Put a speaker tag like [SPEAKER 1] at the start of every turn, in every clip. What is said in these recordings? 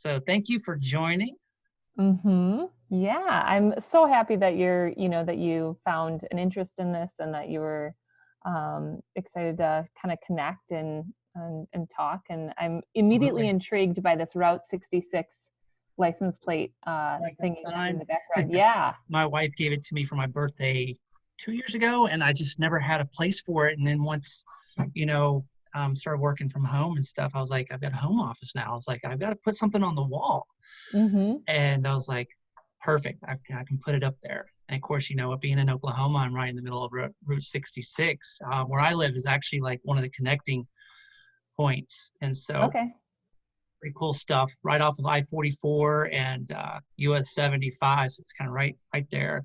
[SPEAKER 1] So thank you for joining.
[SPEAKER 2] Yeah, I'm so happy that that you found an interest in this and that you were excited to kind of connect and talk. And I'm immediately
[SPEAKER 1] Absolutely.
[SPEAKER 2] intrigued by this Route 66 license plate
[SPEAKER 1] Like that
[SPEAKER 2] thing you have in
[SPEAKER 1] sign.
[SPEAKER 2] the background. Yeah.
[SPEAKER 1] My wife gave it to me for my birthday 2 years ago, and I just never had a place for it. And then once, you know, started working from home and stuff, I was like, I've got a home office now. I was like, I've got to put something on the wall.
[SPEAKER 2] hmm
[SPEAKER 1] And I was like, perfect. I can put it up there. And of course, being in Oklahoma, I'm right in the middle of Route 66. Where I live is actually like one of the connecting points. And so
[SPEAKER 2] Okay.
[SPEAKER 1] pretty cool stuff right off of I-44 and US 75. So it's kind of right there.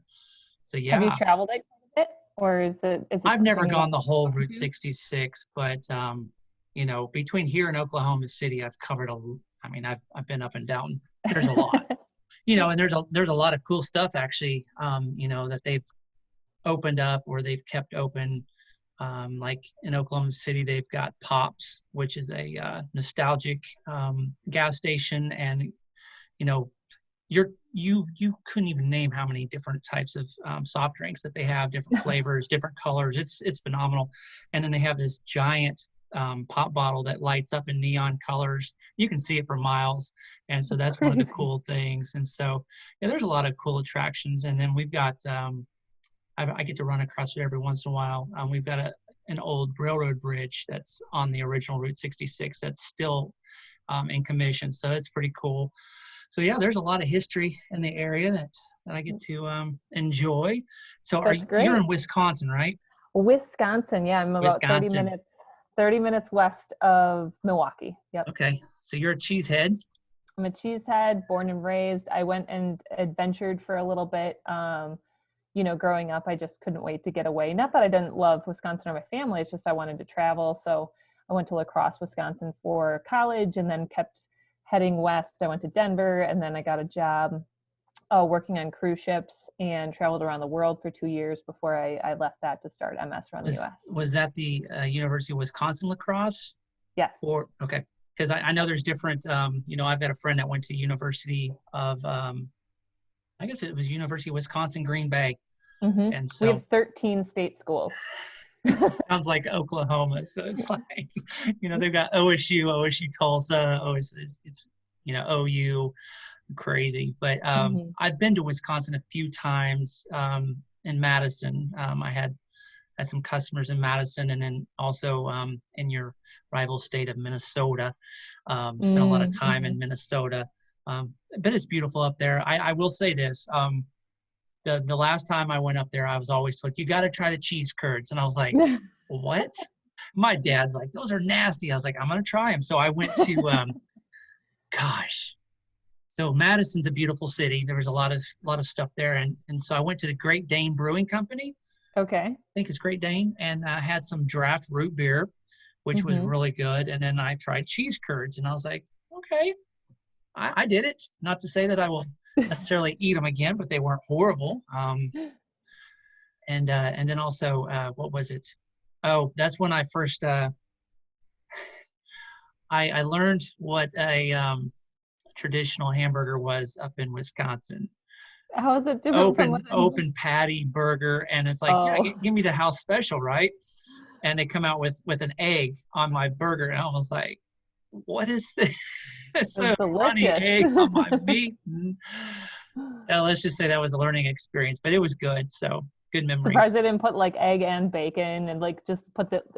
[SPEAKER 1] So
[SPEAKER 2] Have you
[SPEAKER 1] yeah,
[SPEAKER 2] traveled it quite a bit, or is it
[SPEAKER 1] I've never
[SPEAKER 2] something you
[SPEAKER 1] gone the whole
[SPEAKER 2] want
[SPEAKER 1] Route
[SPEAKER 2] to do?
[SPEAKER 1] 66, but between here and Oklahoma City, I've covered I mean, I've been up and down. There's a lot, and there's a lot of cool stuff actually, that they've opened up or they've kept open. Like in Oklahoma City, they've got Pops, which is a nostalgic gas station, and you know, you couldn't even name how many different types of soft drinks that they have, different flavors, different colors. It's phenomenal. And then they have this giant pop bottle that lights up in neon colors. You can see it for miles, and so
[SPEAKER 2] That's
[SPEAKER 1] that's one of the
[SPEAKER 2] crazy.
[SPEAKER 1] cool things. And so yeah, there's a lot of cool attractions. And then we've got I get to run across it every once in a while. We've got an old railroad bridge that's on the original Route 66 that's still in commission, so it's pretty cool. So yeah, there's a lot of history in the area that I get to enjoy. So
[SPEAKER 2] That's
[SPEAKER 1] you're
[SPEAKER 2] great.
[SPEAKER 1] in Wisconsin, right?
[SPEAKER 2] Wisconsin, yeah, I'm about 30
[SPEAKER 1] Wisconsin.
[SPEAKER 2] minutes 30 minutes west of Milwaukee. Yep.
[SPEAKER 1] Okay. So you're a cheesehead.
[SPEAKER 2] I'm a cheesehead, born and raised. I went and adventured for a little bit. Growing up, I just couldn't wait to get away. Not that I didn't love Wisconsin or my family, it's just I wanted to travel. So I went to La Crosse, Wisconsin for college and then kept heading west. I went to Denver and then I got a job working on cruise ships and traveled around the world for 2 years before I left that to start MS around the
[SPEAKER 1] Was
[SPEAKER 2] US.
[SPEAKER 1] was that the University of Wisconsin lacrosse?
[SPEAKER 2] Yes.
[SPEAKER 1] Or okay, because I know there's different. I've got a friend that went to University of I guess it was University of Wisconsin Green Bay, and
[SPEAKER 2] We
[SPEAKER 1] so
[SPEAKER 2] have 13 state schools.
[SPEAKER 1] sounds like Oklahoma. So it's like, they've got OSU Tulsa, it's OU, crazy. But
[SPEAKER 2] hmm
[SPEAKER 1] I've been to Wisconsin a few times in Madison. I had some customers in Madison, and then also in your rival state of Minnesota. Spent a lot of time
[SPEAKER 2] Mm-hmm.
[SPEAKER 1] in Minnesota. But it's beautiful up there. I will say this. The last time I went up there, I was always told, you got to try the cheese curds. And I was like, what? My dad's like, those are nasty. I was like, I'm going to try them. So I went to, gosh. So Madison's a beautiful city. There was a lot of stuff there. And so I went to the Great Dane Brewing Company.
[SPEAKER 2] Okay.
[SPEAKER 1] I think it's Great Dane. And I had some draft root beer, which was
[SPEAKER 2] hmm
[SPEAKER 1] really good. And then I tried cheese curds. And I was like, okay, I did it. Not to say that I will necessarily eat them again, but they weren't horrible. And then also, what was it? Oh, that's when I first I learned what a traditional hamburger was up in Wisconsin.
[SPEAKER 2] How is it different from what I'm?
[SPEAKER 1] Open patty burger, and it's like, yeah,
[SPEAKER 2] Oh,
[SPEAKER 1] give me the house special, right? And they come out with an egg on my burger, and I was like, what is this? It's
[SPEAKER 2] it's
[SPEAKER 1] a runny
[SPEAKER 2] delicious.
[SPEAKER 1] egg on my meat. Let's just say that was a learning experience, but it was good. So good
[SPEAKER 2] Surprised
[SPEAKER 1] memories.
[SPEAKER 2] they didn't put like egg and bacon and like just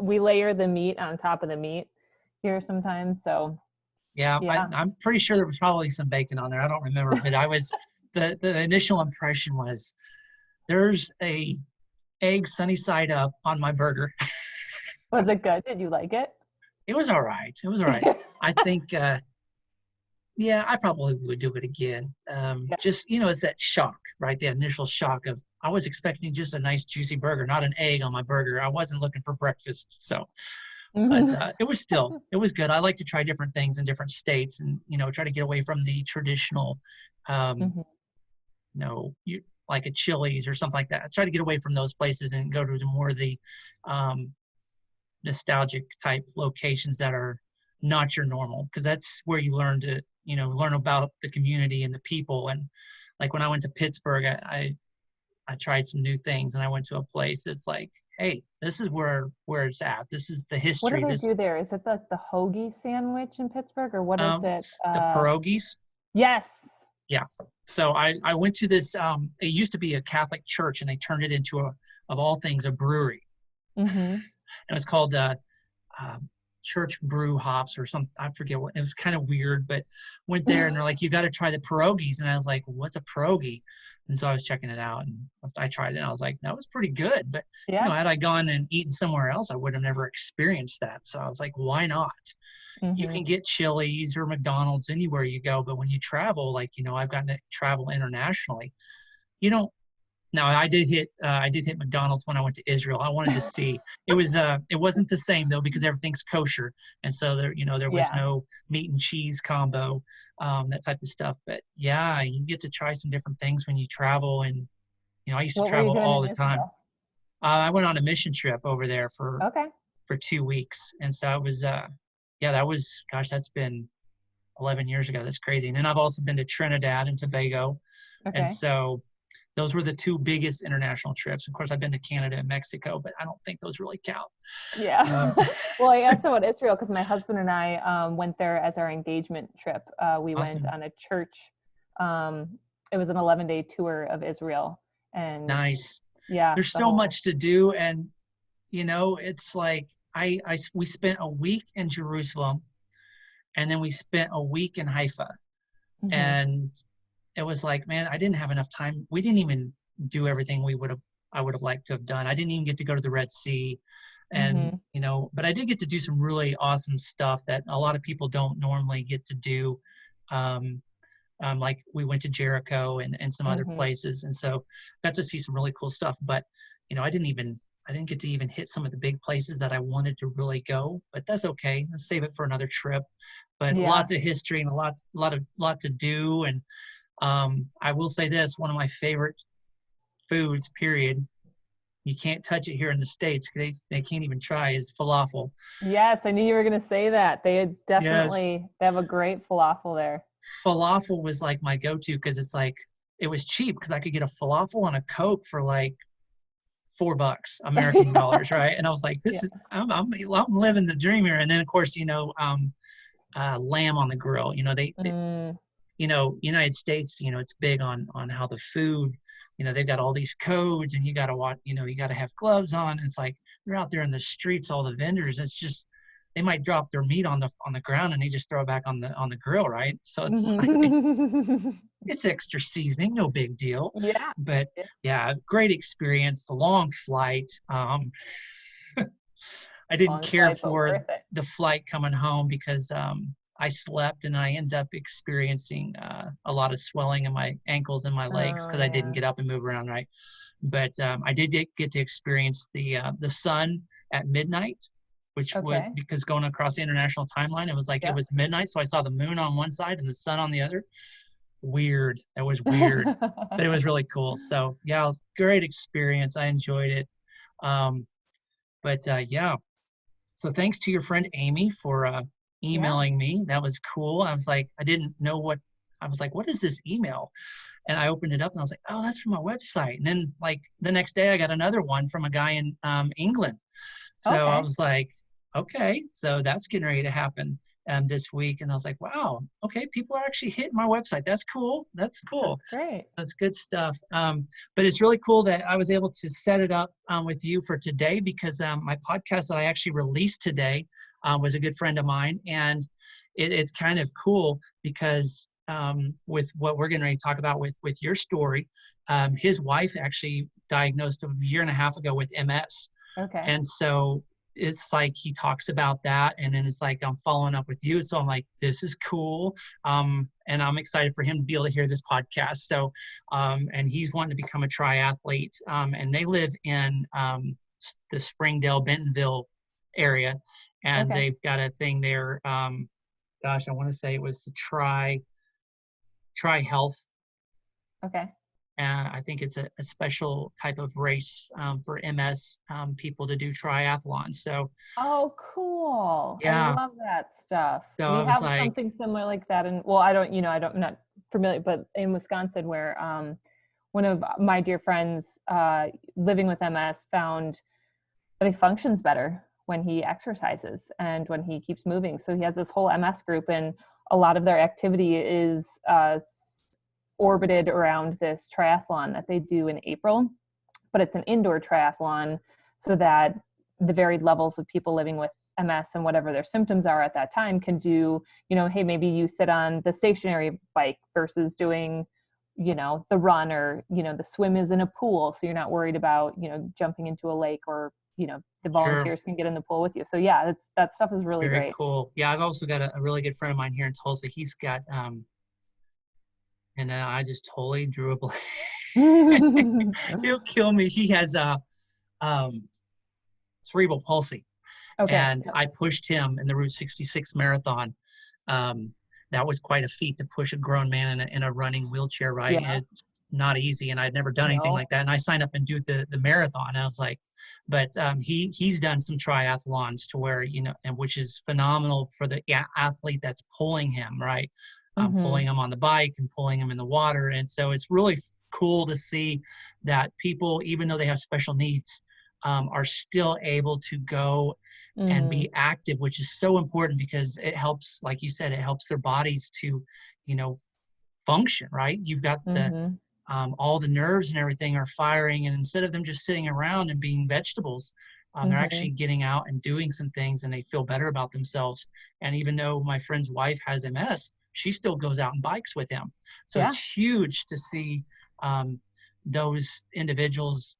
[SPEAKER 2] we layer the meat on top of the meat here sometimes. So
[SPEAKER 1] Yeah,
[SPEAKER 2] yeah.
[SPEAKER 1] I'm pretty sure there was probably some bacon on there. I don't remember, but the initial impression was there's a egg sunny side up on my burger.
[SPEAKER 2] Was it good? Did you like it?
[SPEAKER 1] It was all right. It was all right. I think, yeah, I probably would do it again.
[SPEAKER 2] Yeah.
[SPEAKER 1] Just, it's that shock, right? The initial shock of I was expecting just a nice juicy burger, not an egg on my burger. I wasn't looking for breakfast. So, but
[SPEAKER 2] hmm
[SPEAKER 1] it was good. I like to try different things in different states and, try to get away from the traditional, um,
[SPEAKER 2] hmm
[SPEAKER 1] you like a Chili's or something like that. I try to get away from those places and go to more of the um, nostalgic type locations that are not your normal, because that's where you learn to, learn about the community and the people. And like when I went to Pittsburgh, I tried some new things, and I went to a place that's like, hey, this is where it's at. This is the
[SPEAKER 2] What do
[SPEAKER 1] history.
[SPEAKER 2] they
[SPEAKER 1] This
[SPEAKER 2] do there? Is it the hoagie sandwich in Pittsburgh, or what is it?
[SPEAKER 1] the pierogies.
[SPEAKER 2] Yes.
[SPEAKER 1] Yeah. So I went to this. It used to be a Catholic church, and they turned it into of all things, a brewery.
[SPEAKER 2] Mm-hmm.
[SPEAKER 1] It was called Church Brew Hops or something. I forget what. It was kind of weird, but went there and they're like, you got to try the pierogies. And I was like, what's a pierogi? And so I was checking it out, and I tried it, and I was like, that was pretty good. But
[SPEAKER 2] Yeah.
[SPEAKER 1] had I gone and eaten somewhere else, I would have never experienced that. So I was like, why not? You can get Chili's or McDonald's anywhere you go, but when you travel, like, I've gotten to travel internationally, you don't. Now I did hit McDonald's when I went to Israel. I wanted to see. It wasn't the same though, because everything's kosher, and so there was no meat and cheese combo, that type of stuff. But yeah, you get to try some different things when you travel, and I used to
[SPEAKER 2] What were you
[SPEAKER 1] travel
[SPEAKER 2] doing
[SPEAKER 1] all
[SPEAKER 2] in
[SPEAKER 1] the time.
[SPEAKER 2] Israel?
[SPEAKER 1] I went on a mission trip over there for
[SPEAKER 2] Okay.
[SPEAKER 1] 2 weeks, and so it was that was, gosh, that's been 11 years ago. That's crazy. And then I've also been to Trinidad and Tobago, and
[SPEAKER 2] Okay.
[SPEAKER 1] so those were the two biggest international trips. Of course, I've been to Canada and Mexico, but I don't think those really count.
[SPEAKER 2] Yeah. Well, I asked about Israel because my husband and I went there as our engagement trip. We
[SPEAKER 1] Awesome.
[SPEAKER 2] went on a church. It was an 11-day tour of Israel. And
[SPEAKER 1] nice.
[SPEAKER 2] Yeah.
[SPEAKER 1] There's so much to do. And, it's like we spent a week in Jerusalem, and then we spent a week in Haifa.
[SPEAKER 2] Mm-hmm.
[SPEAKER 1] And it was like, man, I didn't have enough time. We didn't even do everything I would have liked to have done. I didn't even get to go to the Red Sea. And, but I did get to do some really awesome stuff that a lot of people don't normally get to do. Like we went to Jericho and some other places. And so got to see some really cool stuff. But, I didn't get to even hit some of the big places that I wanted to really go, but that's okay. Let's save it for another trip. But lots of history and a lot to do. And I will say this, one of my favorite foods, period, you can't touch it here in the States. They can't even try, is falafel.
[SPEAKER 2] Yes, I knew you were going to say that. They
[SPEAKER 1] Yes.
[SPEAKER 2] they have a great falafel there.
[SPEAKER 1] Falafel was like my go-to, because it's like, it was cheap because I could get a falafel and a Coke for like $4 American dollars, right? And I was like, I'm living the dream here. And then of course, lamb on the grill. They United States, it's big on how the food, they've got all these codes, and you got to watch, you got to have gloves on. It's like they're out there in the streets, all the vendors. It's just, they might drop their meat on the ground, and they just throw it back on the grill, right? So it's like, it's extra seasoning, no big deal.
[SPEAKER 2] Yeah.
[SPEAKER 1] But yeah, great experience. The long flight. I didn't care for the flight coming home, because I slept, and I ended up experiencing a lot of swelling in my ankles and my legs because I didn't get up and move around right. But I did get to experience the sun at midnight, which was, because going across the international timeline, it was like it was midnight, so I saw the moon on one side and the sun on the other. Weird. That was weird, but it was really cool. So yeah, great experience. I enjoyed it. Yeah. So thanks to your friend Amy for emailing me. That was cool. I was like, I didn't know what, I was like, what is this email? And I opened it up, and I was like, oh, that's from my website. And then like the next day I got another one from a guy in England. So I was like, okay, so that's getting ready to happen this week. And I was like, wow, okay, people are actually hitting my website. That's cool. That's cool.
[SPEAKER 2] That's great.
[SPEAKER 1] That's good stuff. But it's really cool that I was able to set it up with you for today, because my podcast that I actually released today was a good friend of mine. And it's kind of cool because with what we're going to talk about with your story, his wife actually diagnosed a year and a half ago with MS.
[SPEAKER 2] Okay.
[SPEAKER 1] And so it's like he talks about that, and then it's like I'm following up with you. So I'm like, this is cool. And I'm excited for him to be able to hear this podcast. So and he's wanting to become a triathlete. And they live in the Springdale, Bentonville area. And they've got a thing there. Gosh, I want to say it was the Tri Health.
[SPEAKER 2] Okay.
[SPEAKER 1] I think it's a special type of race for MS people to do triathlons. So
[SPEAKER 2] Oh, cool. I
[SPEAKER 1] yeah,
[SPEAKER 2] love that stuff.
[SPEAKER 1] so
[SPEAKER 2] We
[SPEAKER 1] I was
[SPEAKER 2] have
[SPEAKER 1] like,
[SPEAKER 2] something similar like that. And well, I don't, I'm not familiar, but in Wisconsin, where one of my dear friends living with MS found that he functions better when he exercises and when he keeps moving. So he has this whole MS group, and a lot of their activity is orbited around this triathlon that they do in April, but it's an indoor triathlon so that the varied levels of people living with MS and whatever their symptoms are at that time can do, hey, maybe you sit on the stationary bike versus doing, the run, or, the swim is in a pool. So you're not worried about, jumping into a lake, or, the
[SPEAKER 1] sure,
[SPEAKER 2] volunteers can get in the pool with you. So yeah, that stuff is really
[SPEAKER 1] very
[SPEAKER 2] great.
[SPEAKER 1] cool. Yeah, I've also got a really good friend of mine here in Tulsa. He's got, and I just totally drew a blank. He'll kill me. He has um, cerebral palsy,
[SPEAKER 2] Okay.
[SPEAKER 1] and I pushed him in the Route 66 marathon. Um, that was quite a feat to push a grown man in a running wheelchair, right?
[SPEAKER 2] Yeah.
[SPEAKER 1] It's not easy, and I'd never done anything
[SPEAKER 2] No.
[SPEAKER 1] like that. And I signed up and do the marathon. And I was like, but he's done some triathlons to where and which is phenomenal for the athlete that's pulling him, right?
[SPEAKER 2] Mm-hmm.
[SPEAKER 1] Pulling him on the bike and pulling him in the water, and so it's really cool to see that people, even though they have special needs, are still able to go and
[SPEAKER 2] Mm-hmm.
[SPEAKER 1] be active, which is so important because it helps, like you said, it helps their bodies to, you know, function, right? You've got the
[SPEAKER 2] Mm-hmm.
[SPEAKER 1] all the nerves and everything are firing, and instead of them just sitting around and being vegetables, they're
[SPEAKER 2] Mm-hmm.
[SPEAKER 1] actually getting out and doing some things, and they feel better about themselves. And even though my friend's wife has MS, she still goes out and bikes with him. So
[SPEAKER 2] Yeah.
[SPEAKER 1] it's huge to see um, those individuals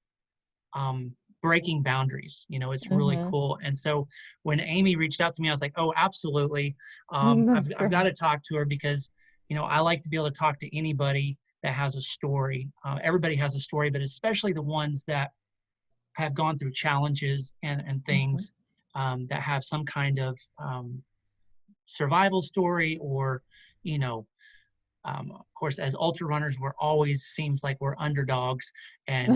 [SPEAKER 1] breaking boundaries. It's really
[SPEAKER 2] Mm-hmm.
[SPEAKER 1] cool. And so when Amy reached out to me, I was like, oh, absolutely.
[SPEAKER 2] That's
[SPEAKER 1] I've got
[SPEAKER 2] great.
[SPEAKER 1] to talk to her because, I like to be able to talk to anybody that has a story. Everybody has a story, but especially the ones that have gone through challenges and
[SPEAKER 2] Mm-hmm.
[SPEAKER 1] things that have some kind of survival story or, you know, of course, as ultra runners, we're always seems like we're underdogs, and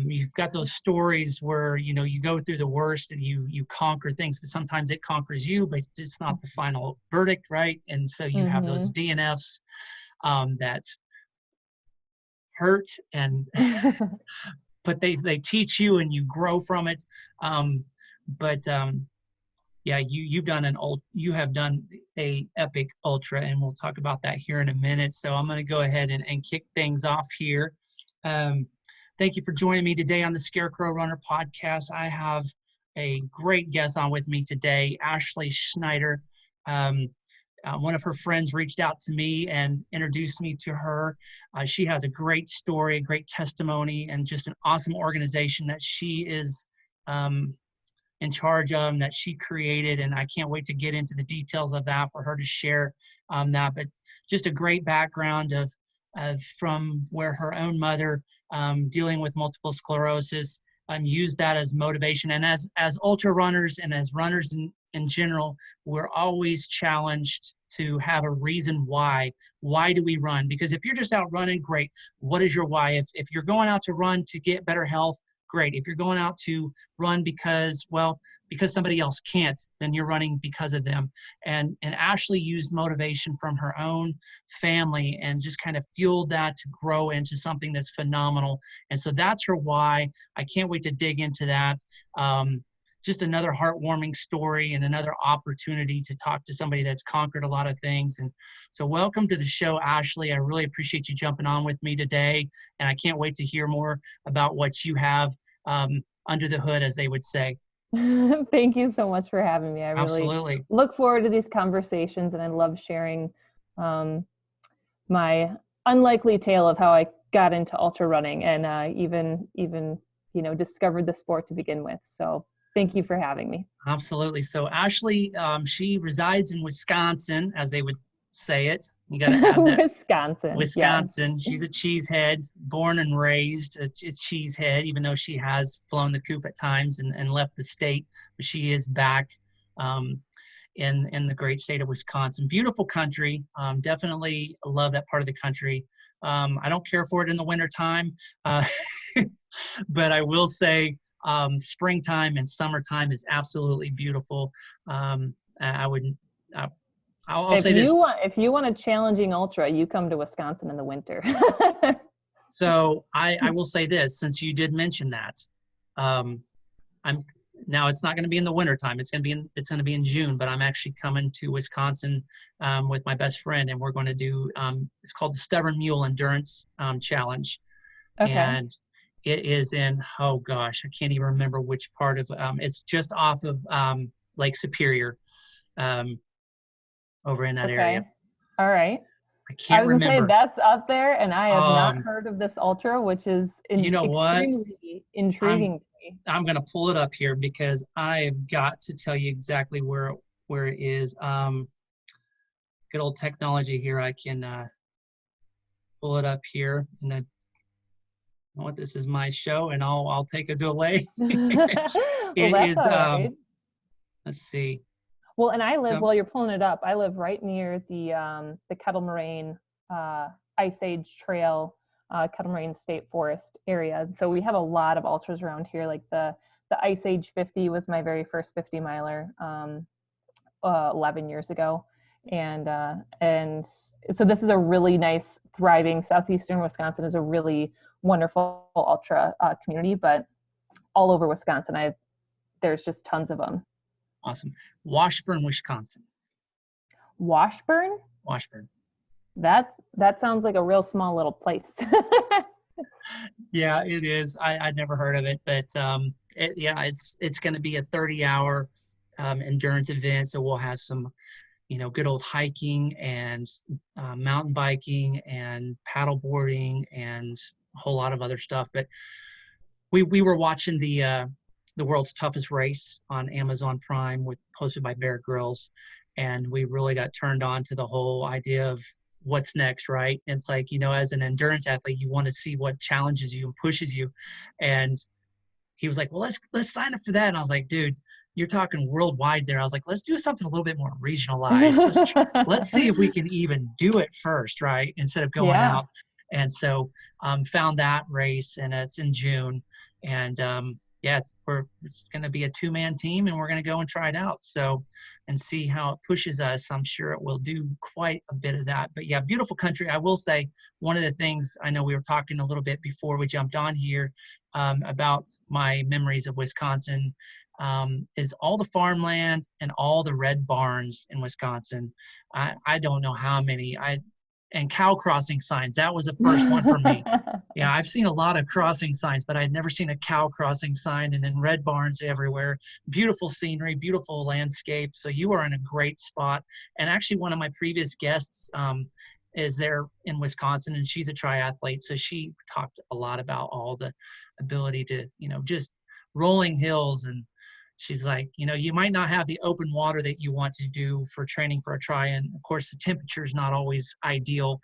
[SPEAKER 1] you've got those stories where you go through the worst and you conquer things, but sometimes it conquers you, but it's not the final verdict, right? And so you have those
[SPEAKER 2] Mm-hmm.
[SPEAKER 1] DNFs that hurt, and but they teach you and you grow from it. Um, but Yeah, you have done a epic ultra, and we'll talk about that here in a minute. So I'm going to go ahead and kick things off here. Um, Thank you for joining me today on the Scarecrow Runner podcast. I have a great guest on with me today, Ashley Schneider. Um, One of her friends reached out to me and introduced me to her. She has a great story, a great testimony, and just an awesome organization that she is um, in charge of and that she created. And I can't wait to get into the details of that for her to share that. But just a great background of from where her own mother dealing with multiple sclerosis used that as motivation. And as ultra runners and as runners in general, we're always challenged to have a reason why. Why do we run? Because if you're just out running, great. What is your why? If you're going out to run to get better health, great. If you're going out to run because somebody else can't, then you're running because of them. And Ashley used motivation from her own family and just kind of fueled that to grow into something that's phenomenal. And so that's her why. I can't wait to dig into that. Just another heartwarming story and another opportunity to talk to somebody that's conquered a lot of things. And so welcome to the show, Ashley. I really appreciate you jumping on with me today. And I can't wait to hear more about what you have under the hood, as they would say.
[SPEAKER 2] Thank you so much for having me. I really
[SPEAKER 1] Absolutely.
[SPEAKER 2] look forward to these conversations, and I love sharing um, my unlikely tale of how I got into ultra running, and even discovered the sport to begin with. So thank you for having me.
[SPEAKER 1] Absolutely. So Ashley, she resides in Wisconsin, as they would say it. You got to add that.
[SPEAKER 2] Wisconsin, yes.
[SPEAKER 1] Wisconsin. She's a cheesehead, born and raised a cheesehead, even though she has flown the coop at times and left the state, but she is back. Um, in the great state of Wisconsin. Beautiful country. Definitely love that part of the country. I don't care for it in the wintertime, but I will say springtime and summertime is absolutely beautiful. I wouldn't. I'll say this.
[SPEAKER 2] If you want a challenging ultra, you come to Wisconsin in the winter.
[SPEAKER 1] So I will say this, since you did mention that, I'm now it's not going to be in the wintertime. It's going to be in June, but I'm actually coming to Wisconsin with my best friend, and we're going to do it's called the Stubborn Mule Endurance Challenge,
[SPEAKER 2] Okay.
[SPEAKER 1] and it is in, oh gosh, I can't even remember which part of it's just off of Lake Superior, over in that area.
[SPEAKER 2] All right.
[SPEAKER 1] I can't
[SPEAKER 2] was gonna
[SPEAKER 1] remember.
[SPEAKER 2] say that's up there, and I have not
[SPEAKER 1] Um,
[SPEAKER 2] heard of this ultra, which is
[SPEAKER 1] You know what?
[SPEAKER 2] extremely intriguing to me.
[SPEAKER 1] I'm going to pull it up here because I've got to tell you exactly where it is. Good old technology here. I can pull it up here, and then you know what? This is my show, and I'll take a delay.
[SPEAKER 2] Well,
[SPEAKER 1] It
[SPEAKER 2] that's
[SPEAKER 1] is.
[SPEAKER 2] all right.
[SPEAKER 1] Let's see.
[SPEAKER 2] Well, and I live, while you're pulling it up, I live right near the Kettle Moraine Ice Age Trail, Kettle Moraine State Forest area. So we have a lot of ultras around here. Like the Ice Age 50 was my very first 50 miler 11 years ago. And so this is a really nice, thriving, southeastern Wisconsin is a really wonderful ultra community, but all over Wisconsin, there's just tons of them.
[SPEAKER 1] Awesome. Washburn, Wisconsin.
[SPEAKER 2] Washburn?
[SPEAKER 1] Washburn.
[SPEAKER 2] That sounds like a real small little place.
[SPEAKER 1] Yeah, it is. I'd never heard of it, but it's going to be a 30-hour endurance event. So we'll have some, good old hiking and mountain biking and paddle boarding and a whole lot of other stuff. But we were watching the World's Toughest Race on Amazon Prime, hosted by Bear Grylls, and we really got turned on to the whole idea of what's next, right? It's like, as an endurance athlete, you want to see what challenges you and pushes you. And he was like, well, let's sign up for that. And I was like, dude, you're talking worldwide there. I was like, let's do something a little bit more regionalized. Let's see if we can even do it first, right? Instead of going out. And so found that race, and it's in June. And it's going to be a 2-man team, and we're going to go and try it out. So, and see how it pushes us. I'm sure it will do quite a bit of that. But yeah, beautiful country. I will say one of the things, I know we were talking a little bit before we jumped on here about my memories of Wisconsin, is all the farmland and all the red barns in Wisconsin. I don't know how many. And cow crossing signs. That was the first one for me. Yeah, I've seen a lot of crossing signs, but I'd never seen a cow crossing sign, and then red barns everywhere. Beautiful scenery, beautiful landscape. So you are in a great spot. And actually one of my previous guests is there in Wisconsin, and she's a triathlete. So she talked a lot about all the ability to, just rolling hills. And she's like, you might not have the open water that you want to do for training for a tri. And of course, the temperature is not always ideal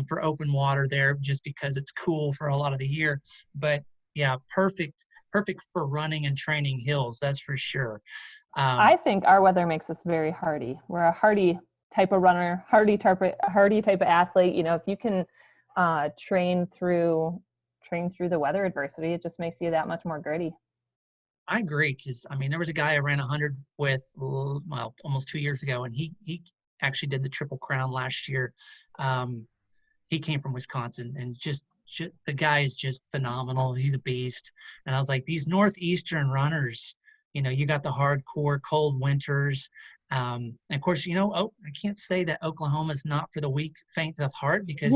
[SPEAKER 1] for open water there, just because it's cool for a lot of the year. But yeah, perfect for running and training hills. That's for sure.
[SPEAKER 2] I think our weather makes us very hardy. We're a hardy type of runner, hardy type of athlete. If you can train through the weather adversity, it just makes you that much more gritty.
[SPEAKER 1] I agree, because there was a guy I ran 100 with, almost 2 years ago, and he actually did the Triple Crown last year. He came from Wisconsin, and just the guy is just phenomenal. He's a beast. And I was like, these northeastern runners, you got the hardcore cold winters. And of course, I can't say that Oklahoma's not for the weak, faint of heart, because,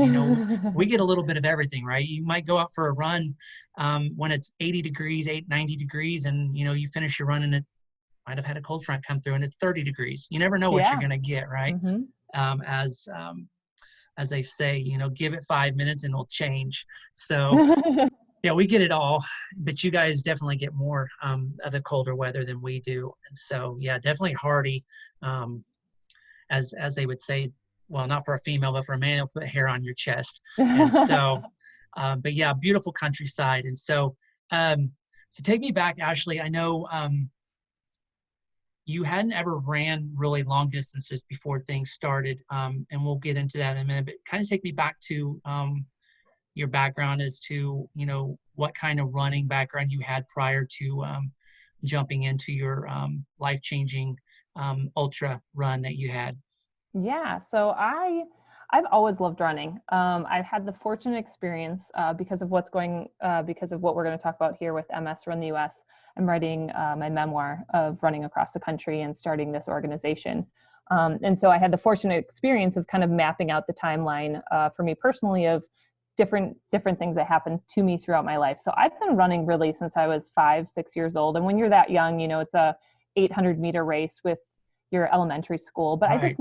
[SPEAKER 1] we get a little bit of everything, right? You might go out for a run when it's 80 degrees, 90 degrees, and, you finish your run and it might have had a cold front come through and it's 30 degrees. You never know what you're going to get, right? Mm-hmm. As they say, give it 5 minutes and it'll change. So yeah, we get it all, but you guys definitely get more of the colder weather than we do. And so, yeah, definitely hardy, as they would say, well, not for a female, but for a man, it'll put hair on your chest. And so, but yeah, beautiful countryside. And so, so take me back, Ashley. I know you hadn't ever ran really long distances before things started, and we'll get into that in a minute, but kind of take me back to your background as to, what kind of running background you had prior to jumping into your life-changing ultra run that you had.
[SPEAKER 2] Yeah, so I've always loved running. I've had the fortunate experience because of because of what we're going to talk about here with MS Run the US. I'm writing my memoir of running across the country and starting this organization. And so I had the fortunate experience of kind of mapping out the timeline for me personally of different things that happened to me throughout my life. So I've been running really since I was 5, 6 years old. And when you're that young, it's a 800-meter race with your elementary school. But
[SPEAKER 1] Right.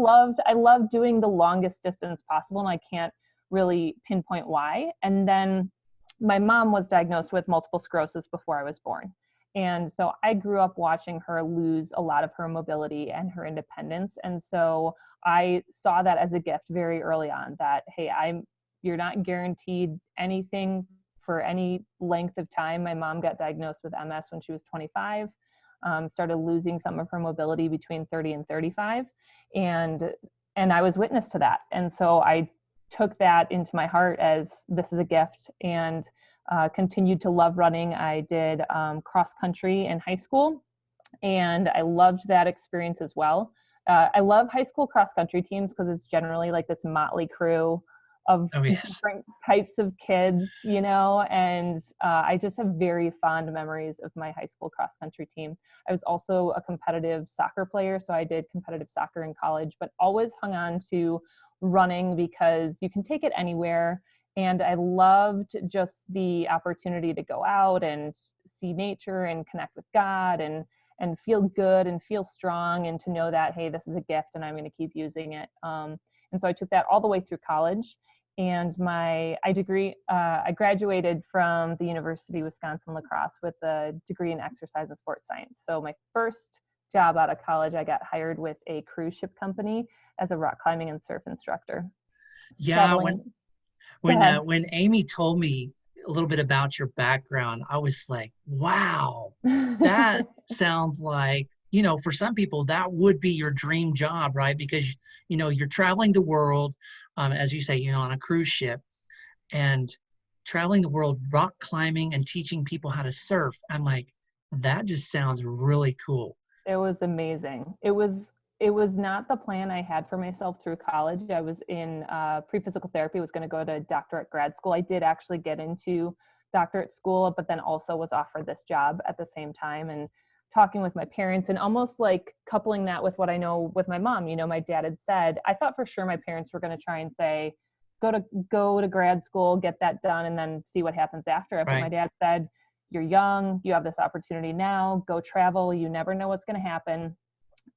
[SPEAKER 2] I loved doing the longest distance possible, and I can't really pinpoint why. And then my mom was diagnosed with multiple sclerosis before I was born. And so I grew up watching her lose a lot of her mobility and her independence. And so I saw that as a gift very early on that, hey, you're not guaranteed anything for any length of time. My mom got diagnosed with MS when she was 25. Started losing some of her mobility between 30 and 35. And I was witness to that. And so I took that into my heart as this is a gift, and continued to love running. I did cross country in high school, and I loved that experience as well. I love high school cross country teams because it's generally like this motley crew of
[SPEAKER 1] Oh, yes.
[SPEAKER 2] different types of kids, and I just have very fond memories of my high school cross country team. I was also a competitive soccer player, so I did competitive soccer in college, but always hung on to running because you can take it anywhere. And I loved just the opportunity to go out and see nature and connect with God and feel good and feel strong, and to know that, hey, this is a gift and I'm going to keep using it. And so I took that all the way through college. And I graduated from the University of Wisconsin-La Crosse with a degree in exercise and sports science. So my first job out of college, I got hired with a cruise ship company as a rock climbing and surf instructor.
[SPEAKER 1] Yeah,
[SPEAKER 2] Traveling. Go ahead.
[SPEAKER 1] when Amy told me a little bit about your background, I was like, wow, that sounds like, for some people that would be your dream job, right? Because you're traveling the world, as you say, on a cruise ship, and traveling the world, rock climbing and teaching people how to surf. I'm like, that just sounds really cool.
[SPEAKER 2] It was amazing. It was not the plan I had for myself through college. I was in pre-physical therapy, was going to go to doctorate grad school. I did actually get into doctorate school, but then also was offered this job at the same time. And talking with my parents and almost like coupling that with what I know with my mom, my dad had said, I thought for sure my parents were going to try and say, go to grad school, get that done, and then see what happens after it. But my
[SPEAKER 1] Right.
[SPEAKER 2] dad said, you're young, you have this opportunity now, go travel, you never know what's going to happen.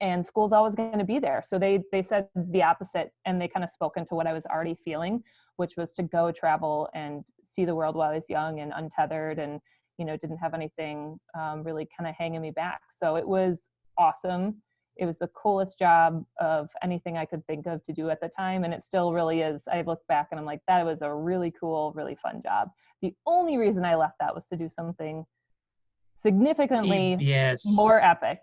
[SPEAKER 2] And school's always going to be there. So they said the opposite, and they kind of spoke into what I was already feeling, which was to go travel and see the world while I was young and untethered, and didn't have anything really kind of hanging me back. So it was awesome. It was the coolest job of anything I could think of to do at the time, and it still really is. I look back and I'm like, that was a really cool, really fun job. The only reason I left that was to do something significantly
[SPEAKER 1] Yes.
[SPEAKER 2] more epic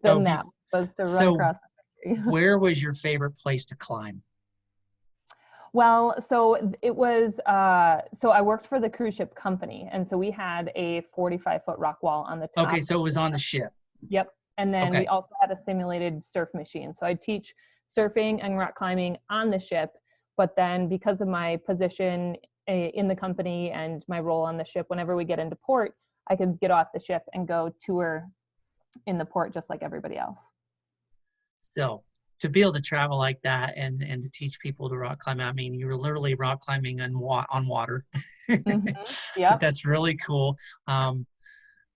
[SPEAKER 1] So,
[SPEAKER 2] than that, was to run
[SPEAKER 1] so
[SPEAKER 2] across the country.
[SPEAKER 1] where was your favorite place to climb?
[SPEAKER 2] Well, so it was, so I worked for the cruise ship company. And so we had a 45-foot rock wall on the top.
[SPEAKER 1] Okay, so it was on the ship.
[SPEAKER 2] Yep. And then
[SPEAKER 1] Okay.
[SPEAKER 2] we also had a simulated surf machine. So I teach surfing and rock climbing on the ship. But then because of my position in the company and my role on the ship, whenever we get into port, I could get off the ship and go tour in the port just like everybody else.
[SPEAKER 1] Still, to be able to travel like that and to teach people to rock climb, I mean, you were literally rock climbing on water.
[SPEAKER 2] Mm-hmm.
[SPEAKER 1] But
[SPEAKER 2] Yep.
[SPEAKER 1] that's really cool.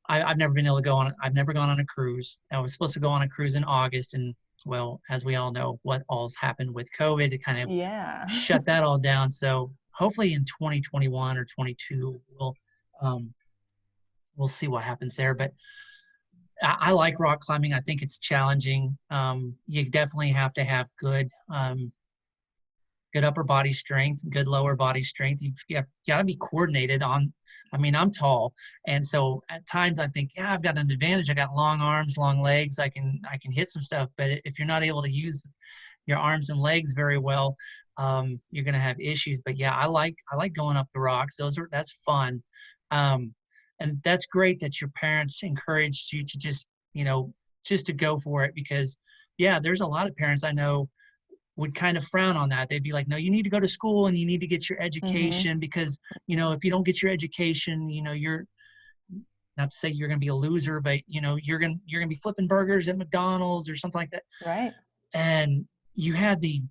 [SPEAKER 1] I've never been able to I've never gone on a cruise. I was supposed to go on a cruise in August, and well, as we all know, what all's happened with COVID, it kind of
[SPEAKER 2] Yeah.
[SPEAKER 1] shut that all down. So hopefully in 2021 or 22, we'll see what happens there. But I like rock climbing. I think it's challenging. You definitely have to have good good upper body strength, good lower body strength. You've got to be coordinated on. I mean, I'm tall, and so at times I think, yeah, I've got an advantage. I got long arms, long legs. I can hit some stuff. But if you're not able to use your arms and legs very well, you're going to have issues. But yeah, I like going up the rocks. That's fun, and that's great that your parents encouraged you to just to go for it, because yeah, there's a lot of parents I know would kind of frown on that. They'd be like, no, you need to go to school and you need to get your
[SPEAKER 2] Mm-hmm.
[SPEAKER 1] education, because if you don't get your education, you're not to say you're going to be a loser, but you're going to be flipping burgers at McDonald's or something like that.
[SPEAKER 2] Right.
[SPEAKER 1] And you had the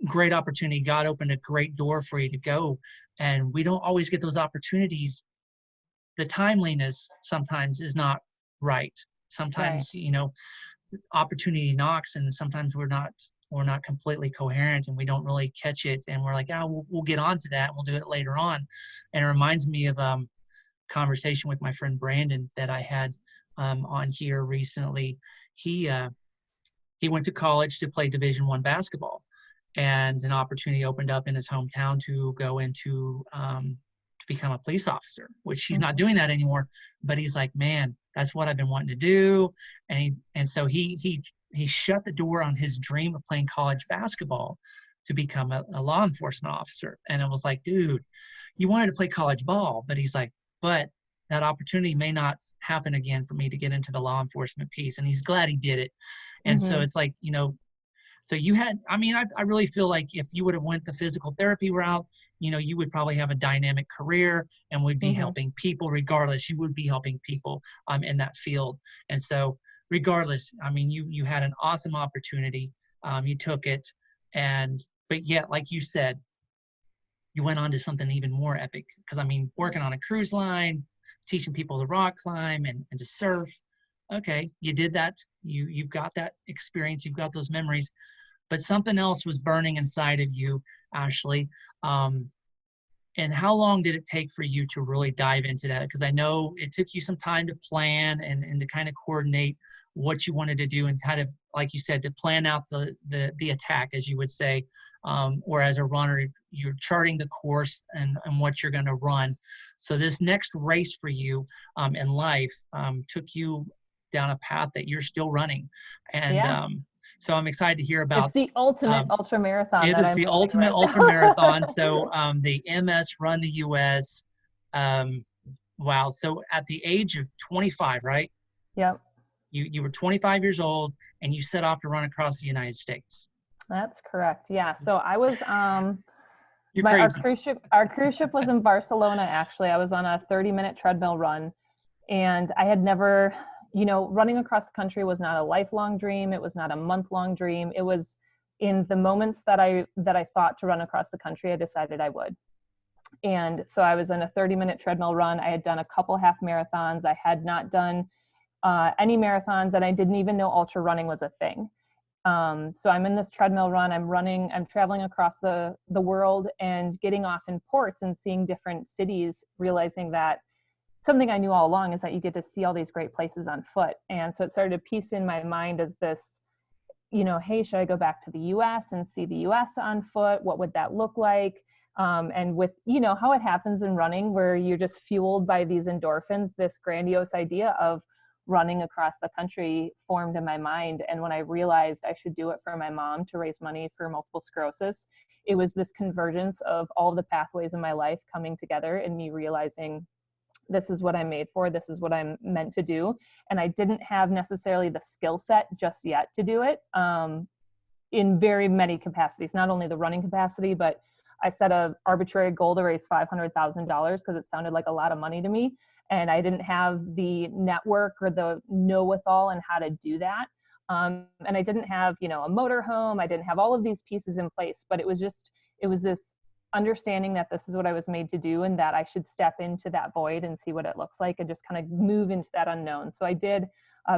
[SPEAKER 1] great opportunity. God opened a great door for you to go, and we don't always get those opportunities. The timeliness sometimes is not right.
[SPEAKER 2] Right.
[SPEAKER 1] Sometimes opportunity knocks, and sometimes we're not completely coherent, and we don't really catch it, and we're like, we'll get on to that, we'll do it later on. And it reminds me of conversation with my friend Brandon that I had on here recently. He went to college to play Division I basketball, and an opportunity opened up in his hometown to go into to become a police officer, which he's not
[SPEAKER 2] Mm-hmm.
[SPEAKER 1] doing that anymore. But he's like, man, that's what I've been wanting to do. And so he shut the door on his dream of playing college basketball to become a law enforcement officer. And it was like, dude, you wanted to play college ball, but he's like, but that opportunity may not happen again for me to get into the law enforcement piece. And he's glad he did it. And so
[SPEAKER 2] Mm-hmm.
[SPEAKER 1] it's like, so you had, I mean, I really feel like if you would have went the physical therapy route, you would probably have a dynamic career and would be
[SPEAKER 2] Mm-hmm.
[SPEAKER 1] helping people regardless. You would be helping people in that field. And so regardless, I mean, you had an awesome opportunity. You took it. But yet, like you said, you went on to something even more epic. Because I mean, working on a cruise line, teaching people to rock climb and to surf. Okay, you did that. You've got that experience. You've got those memories, but something else was burning inside of you, Ashley. Um, and how long did it take for you to really dive into that? Because I know it took you some time to plan and to kind of coordinate what you wanted to do, and kind of, like you said, to plan out the attack, as you would say, or as a runner, you're charting the course and what you're going to run. So this next race for you in life took you down a path that you're still running. And
[SPEAKER 2] Yeah.
[SPEAKER 1] so I'm excited to hear
[SPEAKER 2] It's
[SPEAKER 1] about
[SPEAKER 2] the ultimate
[SPEAKER 1] um,
[SPEAKER 2] ultra marathon
[SPEAKER 1] it
[SPEAKER 2] that
[SPEAKER 1] is
[SPEAKER 2] I'm
[SPEAKER 1] the
[SPEAKER 2] running
[SPEAKER 1] ultimate
[SPEAKER 2] right
[SPEAKER 1] ultra marathon.
[SPEAKER 2] now.
[SPEAKER 1] So the MS Run the US. Um, wow. So at the age of 25, right?
[SPEAKER 2] Yep.
[SPEAKER 1] You were 25 years old and you set off to run across the United States.
[SPEAKER 2] That's correct. Yeah. So I was
[SPEAKER 1] You're
[SPEAKER 2] my
[SPEAKER 1] crazy.
[SPEAKER 2] our cruise ship was in Barcelona actually. I was on a 30-minute treadmill run, and I had never, running across the country was not a lifelong dream. It was not a month-long dream. It was in the moments that I thought to run across the country, I decided I would. And so I was in a 30-minute treadmill run. I had done a couple half marathons. I had not done any marathons, and I didn't even know ultra running was a thing. So I'm in this treadmill run. I'm traveling across the world and getting off in ports and seeing different cities, realizing that something I knew all along is that you get to see all these great places on foot. And so it started to piece in my mind as this, hey, should I go back to the US and see the US on foot? What would that look like? And with, how it happens in running, where you're just fueled by these endorphins, this grandiose idea of running across the country formed in my mind. And when I realized I should do it for my mom to raise money for multiple sclerosis, it was this convergence of all of the pathways in my life coming together and me realizing this is what I'm made for. This is what I'm meant to do. And I didn't have necessarily the skill set just yet to do it in very many capacities, not only the running capacity, but I set a arbitrary goal to raise $500,000 because it sounded like a lot of money to me. And I didn't have the network or the know-with-all on how to do that. And I didn't have, a motorhome. I didn't have all of these pieces in place, but it was this understanding that this is what I was made to do and that I should step into that void and see what it looks like and just kind of move into that unknown. So I did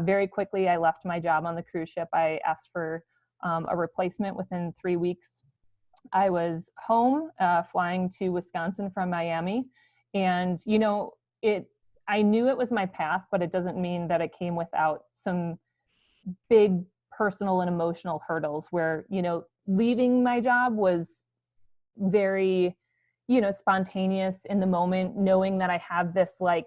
[SPEAKER 2] very quickly. I left my job on the cruise ship. I asked for a replacement within 3 weeks. I was home flying to Wisconsin from Miami. And, I knew it was my path, but it doesn't mean that it came without some big personal and emotional hurdles where, leaving my job was very, spontaneous in the moment, knowing that I have this like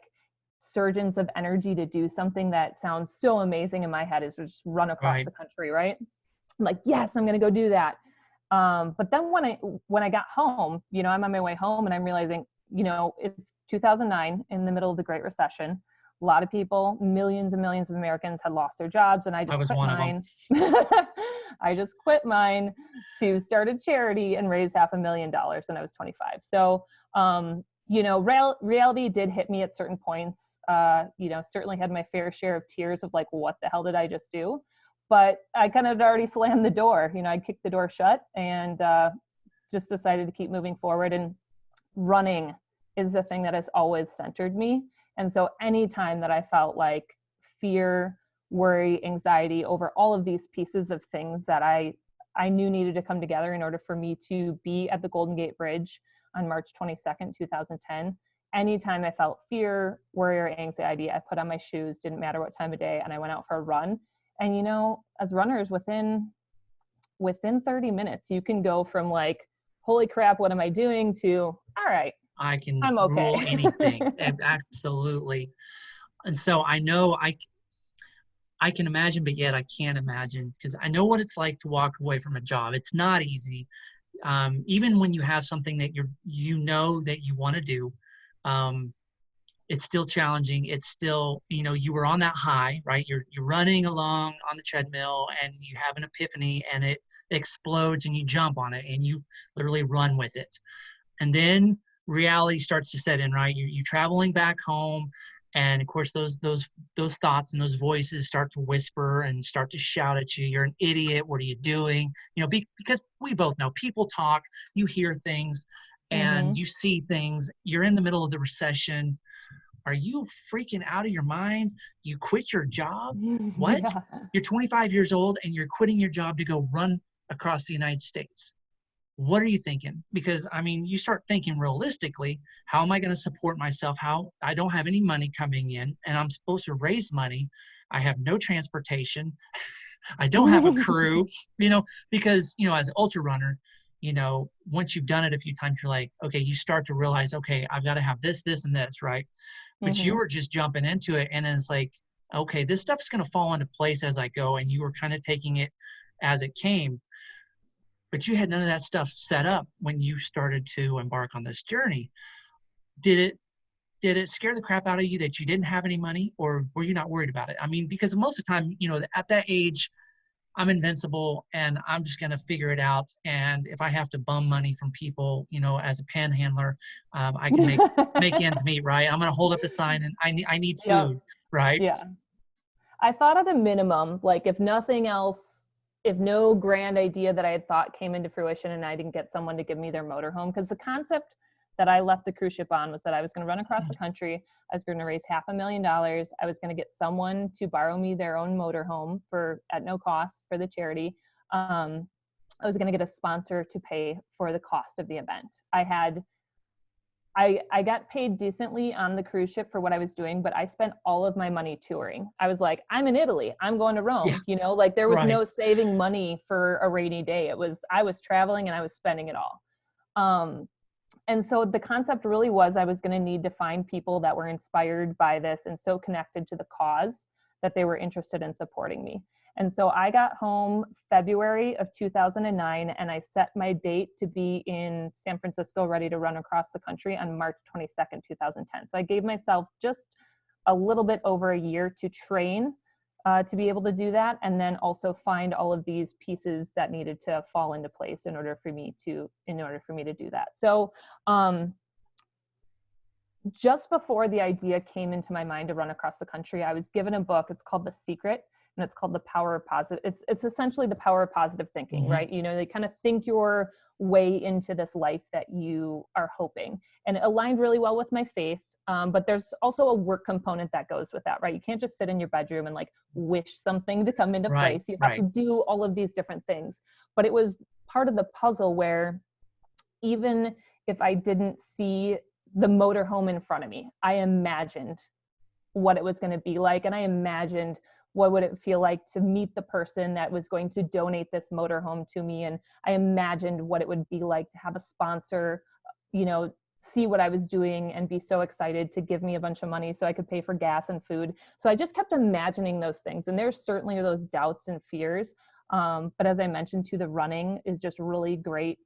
[SPEAKER 2] surgence of energy to do something that sounds so amazing in my head, is to just run across
[SPEAKER 1] Right.
[SPEAKER 2] the country, right? I'm like, yes, I'm going to go do that. But then when I got home, I'm on my way home and I'm realizing, it's 2009, in the middle of the Great Recession. A lot of people, millions and millions of Americans, had lost their jobs, and I
[SPEAKER 1] I
[SPEAKER 2] just
[SPEAKER 1] was
[SPEAKER 2] quit
[SPEAKER 1] one of them.
[SPEAKER 2] mine. I just quit mine to start a charity and raise $500,000 when I was 25. So, reality did hit me at certain points. Certainly had my fair share of tears of like, what the hell did I just do? But I kind of had already slammed the door. I kicked the door shut and just decided to keep moving forward. And running is the thing that has always centered me. And so anytime that I felt like fear, worry, anxiety over all of these pieces of things that I knew needed to come together in order for me to be at the Golden Gate Bridge on March 22nd, 2010, anytime I felt fear, worry, or anxiety, I put on my shoes, didn't matter what time of day, and I went out for a run. And, as runners, within 30 minutes, you can go from like, holy crap, what am I doing, to, all right,
[SPEAKER 1] I can
[SPEAKER 2] I'm okay.
[SPEAKER 1] rule anything. Absolutely. And so I know I can imagine, but yet I can't imagine, because I know what it's like to walk away from a job. It's not easy. Even when you have something that that you want to do, it's still challenging. It's still, you were on that high, right? You're running along on the treadmill and you have an epiphany and it explodes and you jump on it and you literally run with it. And then reality starts to set in, right? You're traveling back home. And of course, those thoughts and those voices start to whisper and start to shout at you. You're an idiot. What are you doing? Because we both know people talk, you hear things and
[SPEAKER 2] Mm-hmm.
[SPEAKER 1] you see things. You're in the middle of the recession. Are you freaking out of your mind? You quit your job? What?
[SPEAKER 2] Yeah.
[SPEAKER 1] You're 25 years old and you're quitting your job to go run across the United States. What are you thinking? Because you start thinking realistically, how am I going to support myself? How I don't have any money coming in and I'm supposed to raise money. I have no transportation. I don't have a crew, because, as an ultra runner, once you've done it a few times, you're like, okay, you start to realize, okay, I've got to have this, this, and this, right? But you
[SPEAKER 2] Mm-hmm.
[SPEAKER 1] were just jumping into it. And then it's like, okay, this stuff's going to fall into place as I go. And you were kind of taking it as it came. But you had none of that stuff set up when you started to embark on this journey. Did it scare the crap out of you that you didn't have any money, or were you not worried about it? Because most of the time, at that age, I'm invincible and I'm just going to figure it out. And if I have to bum money from people, as a panhandler, I can make ends meet, right? I'm going to hold up a sign and I need
[SPEAKER 2] Yep.
[SPEAKER 1] food, right?
[SPEAKER 2] Yeah. I thought at a minimum, like if nothing else, if no grand idea that I had thought came into fruition and I didn't get someone to give me their motorhome, because the concept that I left the cruise ship on was that I was going to run across the country. I was going to raise $500,000. I was going to get someone to borrow me their own motorhome at no cost for the charity. I was going to get a sponsor to pay for the cost of the event. I got paid decently on the cruise ship for what I was doing, but I spent all of my money touring. I was like, I'm in Italy, I'm going to
[SPEAKER 1] Yeah,
[SPEAKER 2] Rome, like there was
[SPEAKER 1] right.
[SPEAKER 2] no saving money for a rainy day. I was traveling and I was spending it all. And so the concept really was I was going to need to find people that were inspired by this and so connected to the cause that they were interested in supporting me. And so I got home February of 2009, and I set my date to be in San Francisco, ready to run across the country on March 22nd, 2010. So I gave myself just a little bit over a year to train to be able to do that, and then also find all of these pieces that needed to fall into place in order for me to do that. So just before the idea came into my mind to run across the country, I was given a book. It's called The Secret, and it's called The Power of Positive. It's essentially the power of positive thinking,
[SPEAKER 1] Mm-hmm.
[SPEAKER 2] right? They kind of think your way into this life that you are hoping, and it aligned really well with my faith. But there's also a work component that goes with that, right? You can't just sit in your bedroom and like wish something to come into
[SPEAKER 1] Right,
[SPEAKER 2] place. You have to
[SPEAKER 1] right.
[SPEAKER 2] do all of these different things. But it was part of the puzzle where even if I didn't see the motorhome in front of me, I imagined what it was going to be like. And I imagined what would it feel like to meet the person that was going to donate this motorhome to me. And I imagined what it would be like to have a sponsor, you know, see what I was doing and be so excited to give me a bunch of money so I could pay for gas and food. So I just kept imagining those things. And there's certainly those doubts and fears. But as I mentioned too, the running is just really great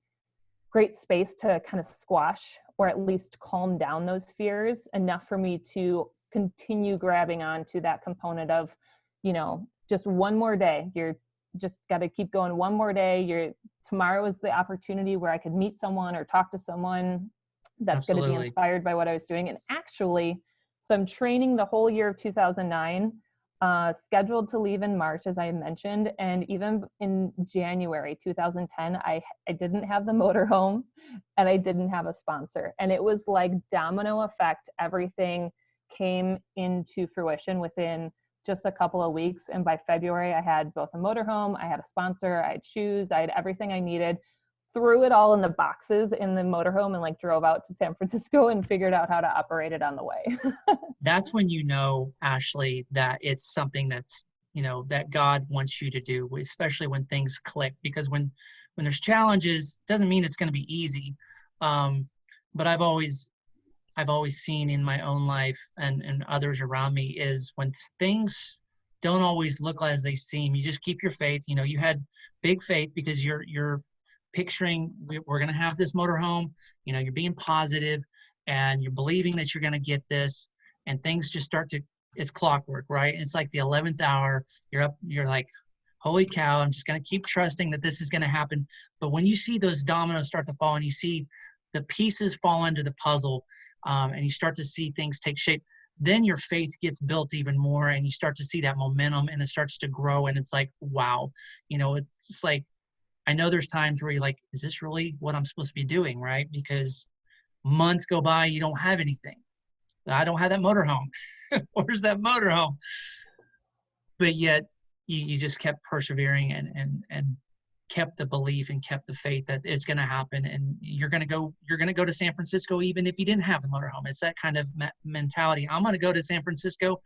[SPEAKER 2] space to kind of squash or at least calm down those fears enough for me to continue grabbing on to that component of, you know, just one more day. You're just got to keep going one more day. Tomorrow is the opportunity where I could meet someone or talk to someone that's going to be inspired by what I was doing. And actually, so I'm training the whole year of 2009, scheduled to leave in March, as I mentioned. And even in January 2010, I didn't have the motorhome and I didn't have a sponsor. And it was like domino effect. Everything came into fruition within just a couple of weeks. And by February, I had both a motorhome, I had a sponsor, I had shoes, I had everything I needed, threw it all in the boxes in the motorhome and like drove out to San Francisco and figured out how to operate it on the way.
[SPEAKER 1] That's when you know, Ashley, that it's something that's, you know, that God wants you to do, especially when things click, because when there's challenges, doesn't mean it's going to be easy. But I've always seen in my own life and others around me is when things don't always look as they seem, you just keep your faith. You know, you had big faith because you're picturing we're going to have this motorhome, you know, you're being positive and you're believing that you're going to get this, and things just start to, it's clockwork, right? It's like the 11th hour, you're up, you're like, holy cow, I'm just going to keep trusting that this is going to happen. But when you see those dominoes start to fall and you see the pieces fall into the puzzle, and you start to see things take shape, then your faith gets built even more and you start to see that momentum and it starts to grow. And it's like, wow, you know, it's like, I know there's times where you're like, is this really what I'm supposed to be doing, right? Because months go by, you don't have anything. I don't have that motorhome. Where's that motorhome? But yet you just kept persevering and kept the belief and kept the faith that it's going to happen. And you're going to go to San Francisco, even if you didn't have the motorhome. It's that kind of mentality. I'm going to go to San Francisco,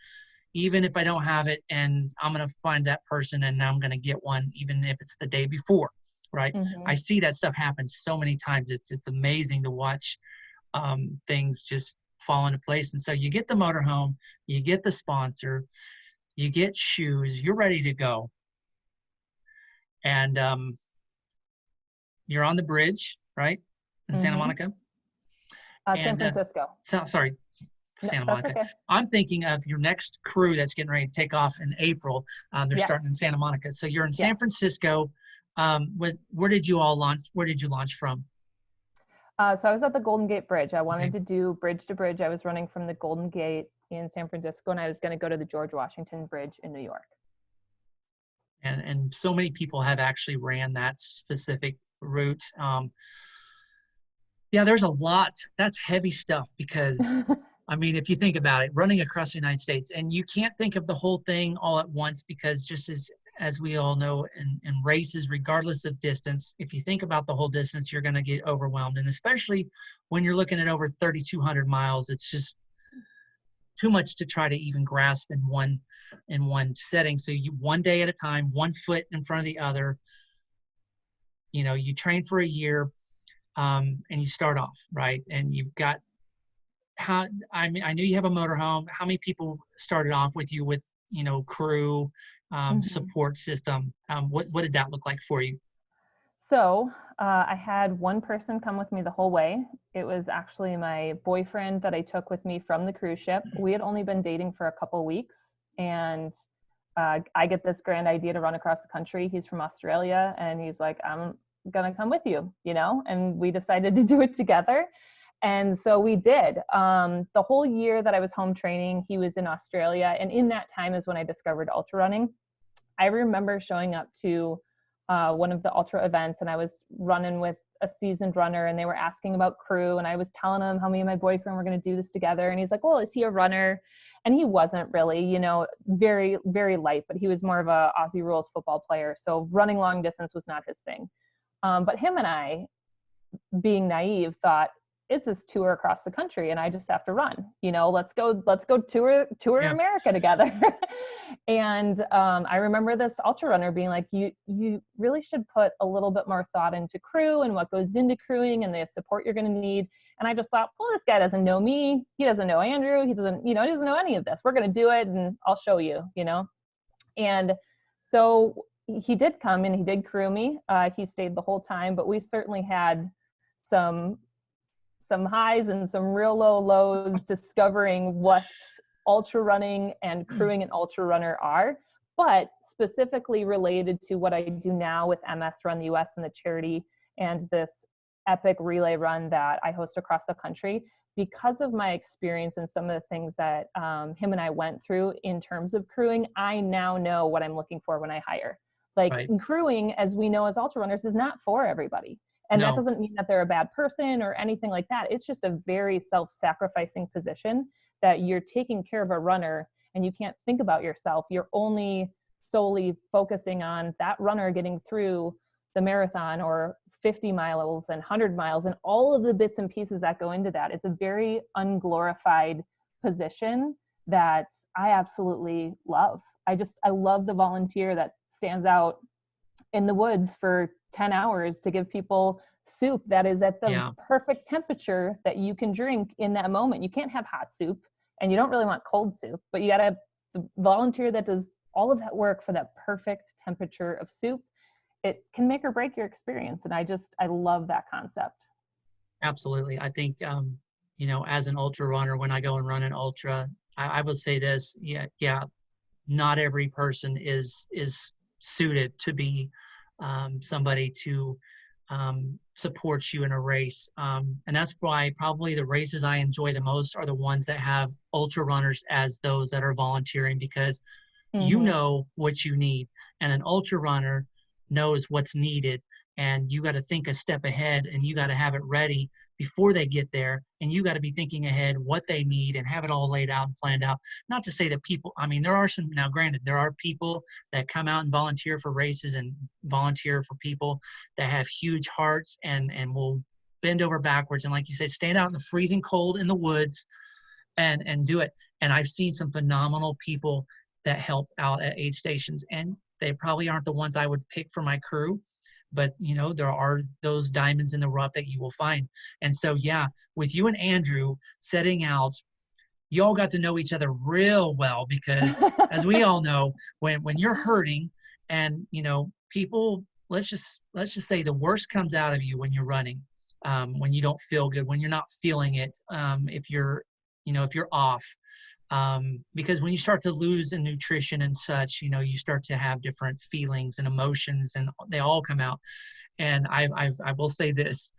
[SPEAKER 1] even if I don't have it, and I'm going to find that person and I'm going to get one, even if it's the day before. Right. Mm-hmm. I see that stuff happen so many times. It's amazing to watch things just fall into place. And so you get the motorhome, you get the sponsor, you get shoes, you're ready to go. And you're on the bridge, right? In mm-hmm. Santa Monica?
[SPEAKER 2] San Francisco.
[SPEAKER 1] Santa Monica. Okay. I'm thinking of your next crew that's getting ready to take off in April. They're starting in Santa Monica. So you're in San Francisco. Where did you all launch? Where did you launch from?
[SPEAKER 2] So I was at the Golden Gate Bridge. I wanted to do bridge to bridge. I was running from the Golden Gate in San Francisco, and I was going to go to the George Washington Bridge in New York.
[SPEAKER 1] And so many people have actually ran that specific route. Yeah, there's a lot. That's heavy stuff because, I mean, if you think about it, running across the United States, and you can't think of the whole thing all at once because just as we all know in races, regardless of distance, if you think about the whole distance, you're going to get overwhelmed. And especially when you're looking at over 3,200 miles, it's just too much to try to even grasp in one setting. So you, one day at a time, one foot in front of the other, you know, you train for a year, and you start off, right? And you've got, I knew you have a motorhome. How many people started off with you with, you know, crew, support system? What did that look like for you?
[SPEAKER 2] So I had one person come with me the whole way. It was actually my boyfriend that I took with me from the cruise ship. We had only been dating for a couple weeks, and I get this grand idea to run across the country. He's from Australia, and he's like, I'm gonna come with you, you know, and we decided to do it together. And so we did. The whole year that I was home training, he was in Australia. And in that time is when I discovered ultra running. I remember showing up to one of the ultra events, and I was running with a seasoned runner, and they were asking about crew, and I was telling them how me and my boyfriend were going to do this together. And he's like, well, is he a runner? And he wasn't really, you know, very, very light, but he was more of a Aussie rules football player. So running long distance was not his thing. But him and I, being naive, thought, it's this tour across the country and I just have to run, let's go tour
[SPEAKER 1] Yeah.
[SPEAKER 2] America together. And I remember this ultra runner being like, you really should put a little bit more thought into crew and what goes into crewing and the support you're going to need. And I just thought, well, this guy doesn't know me. He doesn't know Andrew. He doesn't know any of this. We're going to do it and I'll show you, And so he did come and he did crew me. He stayed the whole time, but we certainly had some highs and some real low lows discovering what ultra running and crewing an ultra runner are, but specifically related to what I do now with MS Run the US and the charity and this epic relay run that I host across the country. Because of my experience and some of the things that him and I went through in terms of crewing, I now know what I'm looking for when I hire. Like
[SPEAKER 1] Right.
[SPEAKER 2] crewing, as we know as ultra runners, is not for everybody. And that doesn't mean that they're a bad person or anything like that. It's just a very self-sacrificing position that you're taking care of a runner and you can't think about yourself. You're only solely focusing on that runner getting through the marathon or 50 miles and 100 miles and all of the bits and pieces that go into that. It's a very unglorified position that I absolutely love. I love the volunteer that stands out in the woods for 10 hours to give people soup that is at the perfect temperature that you can drink in that moment. You can't have hot soup and you don't really want cold soup, but you got to have the volunteer that does all of that work for that perfect temperature of soup. It can make or break your experience. And I love that concept.
[SPEAKER 1] Absolutely. I think, as an ultra runner, when I go and run an ultra, I will say this, not every person is suited to be somebody to support you in a race. And that's why probably the races I enjoy the most are the ones that have ultra runners as those that are volunteering, because you know what you need. And an ultra runner knows what's needed. And you got to think a step ahead and you got to have it ready before they get there. And you got to be thinking ahead what they need and have it all laid out and planned out. Not to say that people, there are some, now granted, there are people that come out and volunteer for races and volunteer for people that have huge hearts and will bend over backwards. And like you said, stand out in the freezing cold in the woods and do it. And I've seen some phenomenal people that help out at aid stations, and they probably aren't the ones I would pick for my crew. But, there are those diamonds in the rough that you will find. And so, with you and Andrew setting out, you all got to know each other real well, because as we all know, when you're hurting and, people, let's just say the worst comes out of you when you're running, when you don't feel good, when you're not feeling it, if you're off. Because when you start to lose in nutrition and such, you start to have different feelings and emotions, and they all come out. And I will say this: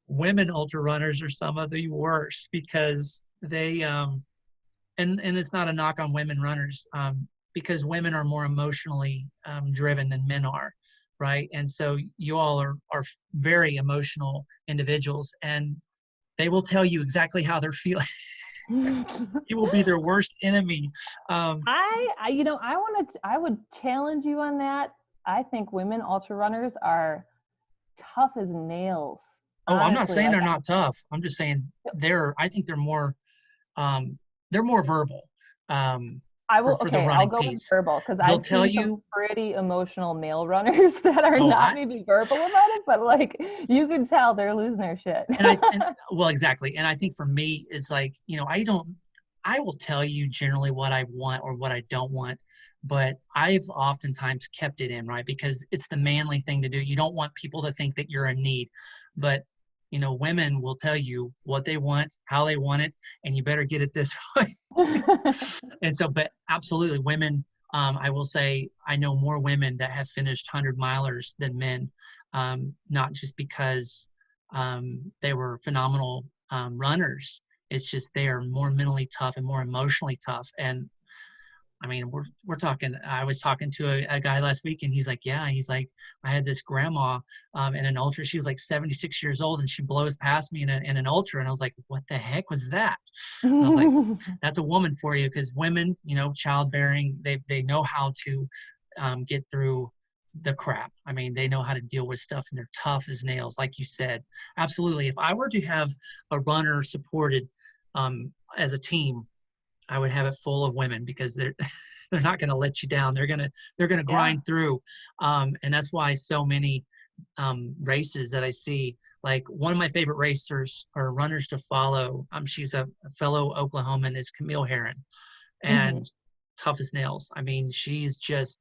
[SPEAKER 1] women ultra runners are some of the worst, because they and it's not a knock on women runners, because women are more emotionally driven than men are, right? And so you all are very emotional individuals, and they will tell you exactly how they're feeling. You will be their worst enemy.
[SPEAKER 2] I would challenge you on that. I think women ultra runners are tough as nails.
[SPEAKER 1] Oh, honestly, I'm not saying they're not tough. I'm just saying I think they're more verbal.
[SPEAKER 2] I'll go with verbal, because I've seen some pretty emotional male runners that are maybe verbal about it, but like you can tell they're losing their shit.
[SPEAKER 1] Well, exactly. And I think for me, it's like, I will tell you generally what I want or what I don't want, but I've oftentimes kept it in, right? Because it's the manly thing to do. You don't want people to think that you're in need, but women will tell you what they want, how they want it, and you better get it this way. And so, but absolutely, women, I will say, I know more women that have finished 100 milers than men, not just because they were phenomenal runners. It's just they are more mentally tough and more emotionally tough. And we're talking, I was talking to a guy last week, and he's like, I had this grandma in an ultra. She was like 76 years old, and she blows past me in an ultra. And I was like, what the heck was that? And I was like, that's a woman for you, because women, childbearing, they know how to get through the crap. I mean, they know how to deal with stuff, and they're tough as nails, like you said. Absolutely. If I were to have a runner supported as a team, I would have it full of women, because they're they're not going to let you down. They're gonna
[SPEAKER 2] Yeah.
[SPEAKER 1] grind through, and that's why so many races that I see. Like, one of my favorite racers or runners to follow, she's a fellow Oklahoman, is Camille Herron,
[SPEAKER 2] Hmm.
[SPEAKER 1] and tough as nails. I mean, she's just,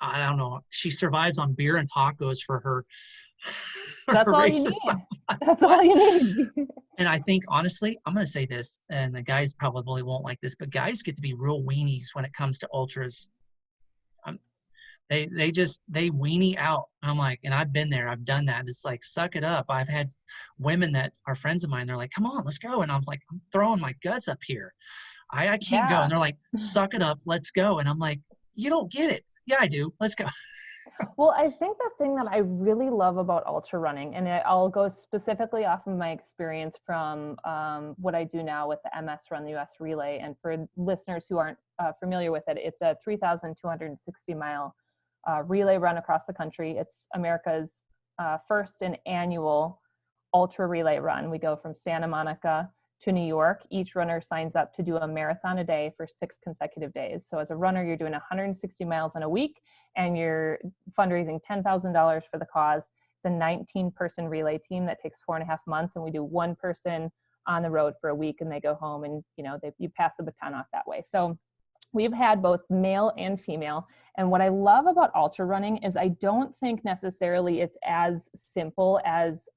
[SPEAKER 1] I don't know. She survives on beer and tacos for her for
[SPEAKER 2] That's
[SPEAKER 1] her
[SPEAKER 2] all you
[SPEAKER 1] races. I'm
[SPEAKER 2] need.
[SPEAKER 1] like,
[SPEAKER 2] That's all
[SPEAKER 1] what?
[SPEAKER 2] you need.
[SPEAKER 1] And I think, honestly, I'm going to say this, and the guys probably won't like this, but guys get to be real weenies when it comes to ultras. Um, they weenie out. I'm like, and I've been there, I've done that. It's like, suck it up. I've had women that are friends of mine. They're like, come on, let's go. And I'm like, I'm throwing my guts up here. I can't go. And
[SPEAKER 2] Yeah.
[SPEAKER 1] they're like, suck it up, let's go. And I'm like, you don't get it. Yeah, I do. Let's go.
[SPEAKER 2] Well, I think the thing that I really love about ultra running, and I'll go specifically off of my experience from what I do now with the MS Run the US Relay. And for listeners who aren't familiar with it, it's a 3,260-mile relay run across the country. It's America's first and annual ultra relay run. We go from Santa Monica to New York. Each runner signs up to do a marathon a day for 6 consecutive days. So as a runner, you're doing 160 miles in a week, and you're fundraising $10,000 for the cause. The 19-person relay team that takes 4.5 months, and we do one person on the road for a week, and they go home, and you pass the baton off that way. So we've had both male and female. And what I love about ultra running is I don't think necessarily it's as simple as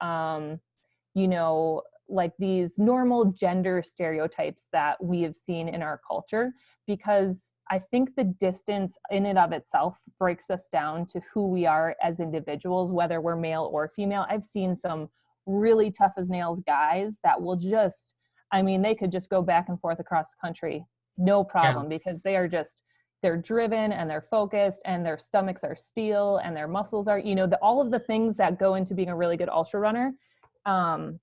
[SPEAKER 2] like these normal gender stereotypes that we have seen in our culture, because I think the distance in and of itself breaks us down to who we are as individuals, whether we're male or female. I've seen some really tough as nails guys that will just, I mean, they could just go back and forth across the country, no
[SPEAKER 1] Yeah.
[SPEAKER 2] problem, because they're driven and they're focused, and their stomachs are steel and their muscles are, all of the things that go into being a really good ultra runner. Um,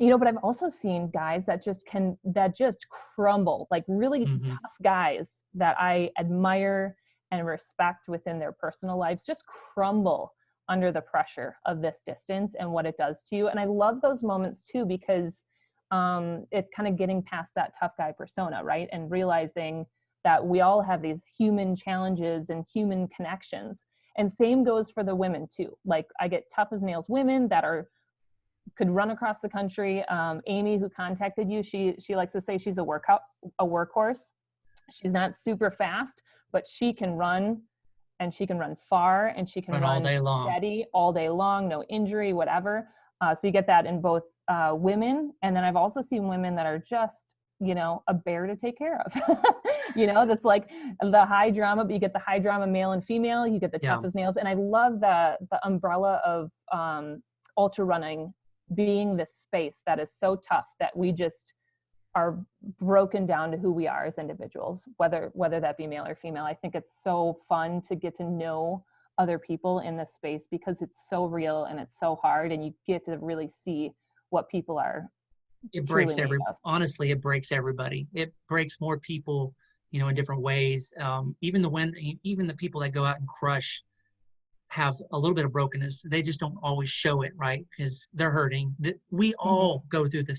[SPEAKER 2] but I've also seen guys that just crumble, like really
[SPEAKER 1] Hmm.
[SPEAKER 2] tough guys that I admire and respect within their personal lives, just crumble under the pressure of this distance and what it does to you. And I love those moments too, because it's kind of getting past that tough guy persona, right? And realizing that we all have these human challenges and human connections. And same goes for the women too. Like, I get tough as nails women that could run across the country. Amy, who contacted you, she likes to say she's a workhorse. She's not super fast, but she can run, and she can run far, and she can
[SPEAKER 1] Run all
[SPEAKER 2] run
[SPEAKER 1] day long.
[SPEAKER 2] steady all day long, no injury, whatever. So you get that in both women. And then I've also seen women that are just, a bear to take care of. That's like the high drama, but you get the high drama male and female, you get the
[SPEAKER 1] Yeah.
[SPEAKER 2] tough as nails. And I love the umbrella of ultra running being this space that is so tough that we just are broken down to who we are as individuals, whether that be male or female. I think it's so fun to get to know other people in this space, because it's so real and it's so hard, and you get to really see what people are
[SPEAKER 1] It
[SPEAKER 2] truly
[SPEAKER 1] breaks
[SPEAKER 2] made of.
[SPEAKER 1] honestly, it breaks everybody. It breaks more people, in different ways. Even the people that go out and crush have a little bit of brokenness. They just don't always show it, right? Because they're hurting. We
[SPEAKER 2] Mm-hmm.
[SPEAKER 1] all go through the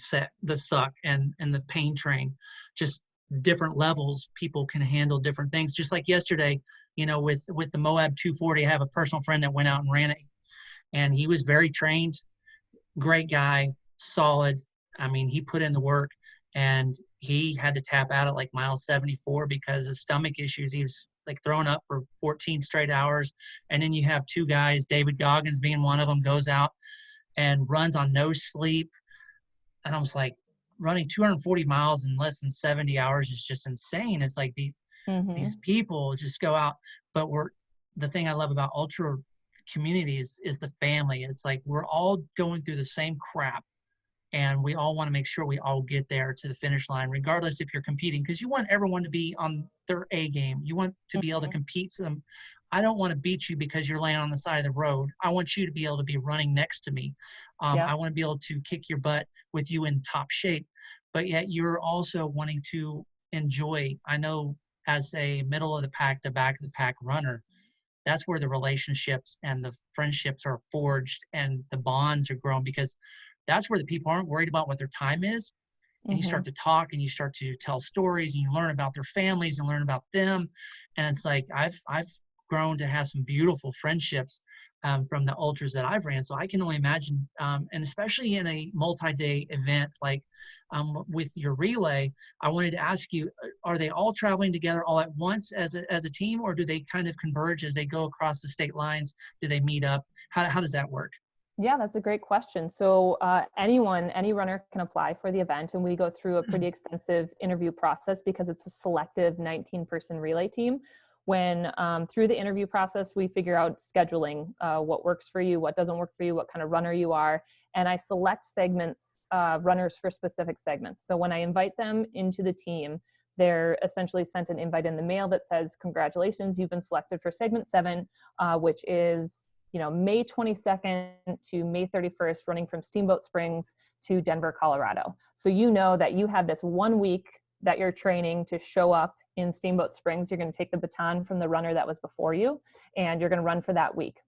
[SPEAKER 1] suck and the pain train, just different levels. People can handle different things. Just like yesterday, with the Moab 240, I have a personal friend that went out and ran it, and he was very trained, great guy, solid. I mean, he put in the work, and he had to tap out at like mile 74 because of stomach issues. He was like thrown up for 14 straight hours. And then you have two guys, David Goggins being one of them, goes out and runs on no sleep. And I was like, running 240 miles in less than 70 hours is just insane. It's like these
[SPEAKER 2] Mm-hmm.
[SPEAKER 1] people just go out. But the thing I love about ultra community is the family. It's like we're all going through the same crap, and we all want to make sure we all get there to the finish line, regardless if you're competing, because you want everyone to be on their A game. You want to be able to
[SPEAKER 2] Mm-hmm.
[SPEAKER 1] compete some. I don't want to beat you because you're laying on the side of the road. I want you to be able to be running next to me. I
[SPEAKER 2] Yep.
[SPEAKER 1] want to be able to kick your butt with you in top shape, but yet you're also wanting to enjoy. I know, as a middle of the pack, the back of the pack runner, that's where the relationships and the friendships are forged and the bonds are grown, because that's where the people aren't worried about what their time is. And you
[SPEAKER 2] Mm-hmm.
[SPEAKER 1] start to talk and you start to tell stories and you learn about their families and learn about them. And it's like, I've grown to have some beautiful friendships from the ultras that I've ran. So I can only imagine, and especially in a multi-day event like with your relay, I wanted to ask you, are they all traveling together all at once as a team, or do they kind of converge as they go across the state lines? Do they meet up? How does that work?
[SPEAKER 2] Yeah, that's a great question. So any runner can apply for the event, and we go through a pretty extensive interview process because it's a selective 19-person relay team. When through the interview process, we figure out scheduling, what works for you, what doesn't work for you, what kind of runner you are, and I select segments, runners for specific segments. So when I invite them into the team, they're essentially sent an invite in the mail that says, "Congratulations, you've been selected for segment 7, which is May 22nd to May 31st, running from Steamboat Springs to Denver, Colorado." So you know that you have this 1 week that you're training to show up in Steamboat Springs. You're going to take the baton from the runner that was before you, and you're going to run for that week.